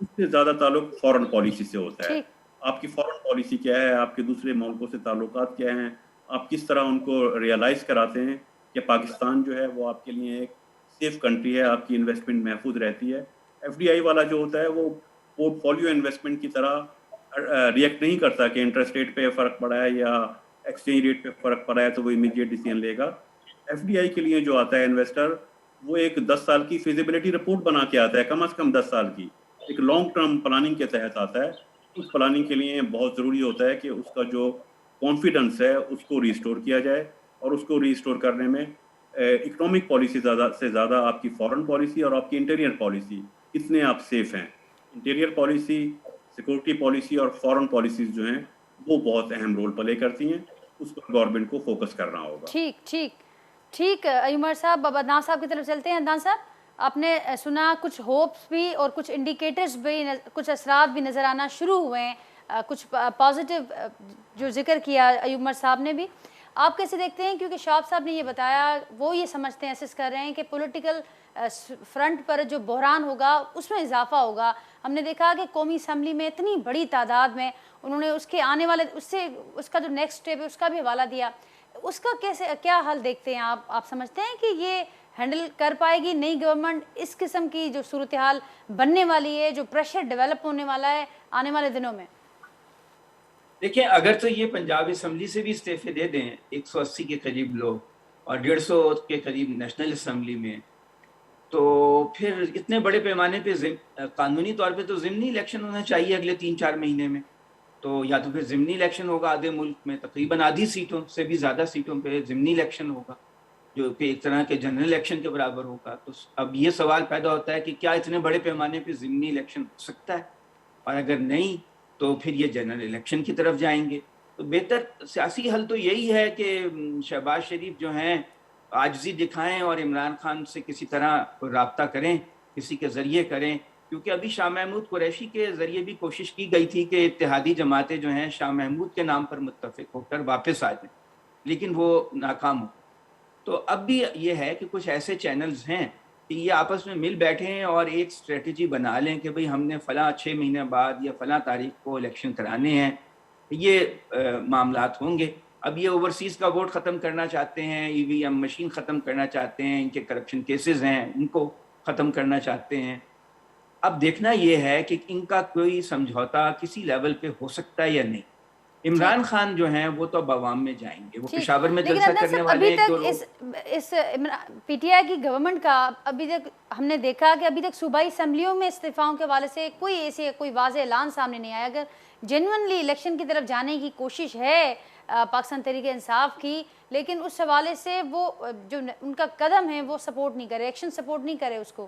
उससे ज़्यादा ताल्लुक फॉरेन पॉलिसी से होता है। आपकी फॉरेन पॉलिसी क्या है, आपके दूसरे मुल्कों से ताल्लुकात क्या हैं, आप किस तरह उनको रियलाइज़ कराते हैं कि पाकिस्तान जो है वो आपके लिए एक सेफ कंट्री है, आपकी इन्वेस्टमेंट महफूज रहती है। FDI वाला जो होता है वो पोर्टफोलियो इन्वेस्टमेंट की तरह रिएक्ट नहीं करता कि इंटरेस्ट रेट पे फ़र्क पड़ा है या एक्सचेंज रेट पे फ़र्क पड़ा है तो वो इमीडिएट डिसीजन लेगा। FDI के लिए जो आता है इन्वेस्टर वो एक 10 साल की फिजिबिलिटी रिपोर्ट बना के आता है, कम से कम 10 साल की, एक लॉन्ग टर्म प्लानिंग के तहत आता है। उस प्लानिंग के लिए बहुत ज़रूरी होता है कि उसका जो कॉन्फिडेंस है उसको रिस्टोर किया जाए, और उसको रिस्टोर करने में इकोनॉमिक पॉलिसी ज़्यादा से ज़्यादा आपकी फॉरेन पॉलिसी और आपकी इंटीरियर पॉलिसी, कितने आप सेफ हैं। इंटीरियर पॉलिसी, सिक्योरिटी पॉलिसी और फॉरेन पॉलिसीज़ जो हैं वो बहुत अहम रोल प्ले करती हैं, उस पर गवर्नमेंट को फोकस करना होगा। ठीक ठीक ठीक अयूमर साहब, अब अदनान साहब की तरफ चलते हैं। अदनान साहब, आपने सुना कुछ होप्स भी और कुछ इंडिकेटर्स भी, कुछ असरात भी नज़र आना शुरू हुए हैं, कुछ पॉजिटिव जो जिक्र किया अयूमर साहब ने भी। आप कैसे देखते हैं, क्योंकि शाह साहब ने ये बताया, वो ये समझते हैं, असेस कर रहे हैं कि पॉलिटिकल फ्रंट पर जो बहरान होगा उसमें इजाफा होगा। हमने देखा कि कौमी असम्बली में इतनी बड़ी तादाद में उन्होंने उसके आने वाले उसका जो नेक्स्ट स्टेप है उसका भी हवाला दिया। उसका कैसे क्या हल देखते हैं आप समझते हैं कि ये हैंडल कर पाएगी नई गवर्नमेंट इस किस्म की जो सूरत हाल बनने वाली है, जो प्रेशर डेवलप होने वाला है आने वाले दिनों में? देखिए, अगर तो ये पंजाब असम्बली से भी इस्तीफे दे दें 180 के करीब लोग और 150 के करीब नेशनल असम्बली में, तो फिर इतने बड़े पैमाने पे कानूनी तौर पे तो ज़िमनी इलेक्शन होना चाहिए अगले 3-4 महीने में। तो या तो फिर ज़िमनी इलेक्शन होगा आधे मुल्क में, तकरीबन आधी सीटों से भी ज़्यादा सीटों पे ज़िमनी इलेक्शन होगा, जो कि एक तरह के जनरल इलेक्शन के बराबर होगा। तो अब ये सवाल पैदा होता है कि क्या इतने बड़े पैमाने पे ज़िमनी इलेक्शन हो सकता है, और अगर नहीं तो फिर ये जनरल इलेक्शन की तरफ जाएंगे। तो बेहतर सियासी हल तो यही है कि शहबाज शरीफ जो हैं आजिज़ी दिखाएं और इमरान खान से किसी तरह रब्ता करें, किसी के ज़रिए करें, क्योंकि अभी शाह महमूद कुरैशी के ज़रिए भी कोशिश की गई थी कि इत्तेहादी जमातें जो हैं शाह महमूद के नाम पर मुत्तफ़िक होकर वापस आ जाएं, लेकिन वो नाकाम हो। तो अब भी ये है कि कुछ ऐसे चैनल्स हैं कि ये आपस में मिल बैठें और एक स्ट्रेटजी बना लें कि भाई हमने फ़लाँ 6 महीने बाद या फ़लाँ तारीख को इलेक्शन कराने हैं, ये मामलात होंगे। اب یہ اوورسیز کا ووٹ ختم کرنا چاہتے ہیں, EVM مشین ختم کرنا چاہتے ہیں, ان کے کرپشن کیسز ہیں ان کو ختم کرنا چاہتے ہیں. اب دیکھنا یہ ہے کہ ان کا کوئی سمجھوتا کسی لیول پہ ہو سکتا ہے یا نہیں. عمران خان جو ہیں وہ تو اب عوام میں جائیں گے, وہ پشاور میں جلسہ کرنے والے ہیں. ابھی تک اس پی ٹی آئی کی گورنمنٹ کا ابھی تک ہم نے دیکھا کہ ابھی تک صوبائی اسمبلیوں میں استعفاؤں کے حوالے سے کوئی واضح اعلان سامنے نہیں آیا. اگر جینوئنلی الیکشن کی طرف جانے کی کوشش ہے پاکستان تحریک انصاف کی, لیکن اس حوالے سے وہ جو ان کا قدم ہے وہ سپورٹ نہیں کرے, ایکشن سپورٹ نہیں کرے اس کو.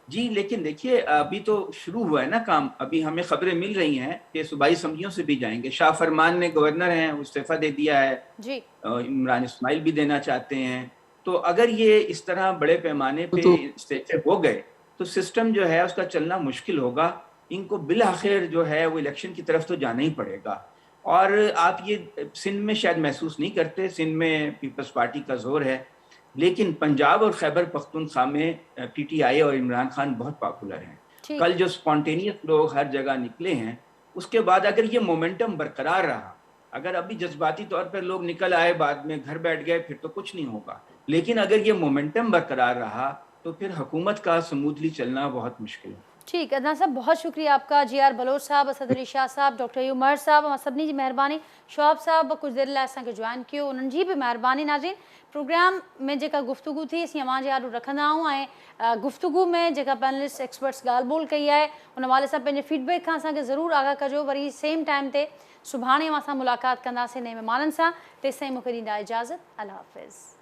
جی لیکن دیکھیے ابھی تو شروع ہوا ہے نا کام. ابھی ہمیں خبریں مل رہی ہیں کہ صوبائی اسمبلیوں سے بھی جائیں گے. شاہ فرمان نے گورنر ہیں استعفیٰ دے دیا ہے, جی عمران اسماعیل بھی دینا چاہتے ہیں. تو اگر یہ اس طرح بڑے پیمانے پہ استعفے ہو گئے تو سسٹم جو ہے اس کا چلنا مشکل ہوگا. ان کو بالآخر جو ہے وہ الیکشن کی طرف تو جانا ہی پڑے گا. اور آپ یہ سندھ میں شاید محسوس نہیں کرتے, سندھ میں پیپلز پارٹی کا زور ہے, لیکن پنجاب اور خیبر پختونخوا میں پی ٹی آئی اور عمران خان بہت پاپولر ہیں. کل جو سپونٹینیس لوگ ہر جگہ نکلے ہیں, اس کے بعد اگر یہ مومنٹم برقرار رہا, اگر ابھی جذباتی طور پر لوگ نکل آئے بعد میں گھر بیٹھ گئے پھر تو کچھ نہیں ہوگا, لیکن اگر یہ مومنٹم برقرار رہا تو پھر حکومت کا سموتھلی چلنا بہت مشکل ہے. ٹھیک عدنان صاحب, بہت شکریہ آپ کا. جی آر بلوچ صاحب, اسد علی شاہ صاحب, ڈاکٹر عمر صاحب, سبنی جی مہربانی. شعیب صاحب کچھ دیر لاء असांखे जॉइन कयो, उन्हनि जी बि महिरबानी. नाज़रीन प्रोग्राम में जेका गुफ्तगू थी असीं अवां जे आॾो रखंदा आहियूं, ऐं गुफ्तगू में जेका पैनलिस्ट एक्सपर्ट्स ॻाल्हि ॿोल कई आहे उन हवाले सां पंहिंजे फीडबैक खां असांखे ज़रूरु आगाह कजो. वरी सेम टाइम ते सुभाणे असां मुलाक़ात कंदासीं नए महिमाननि सां. तेसिताईं मूंखे ॾींदा इजाज़त. अल्लाह हाफ़िज़.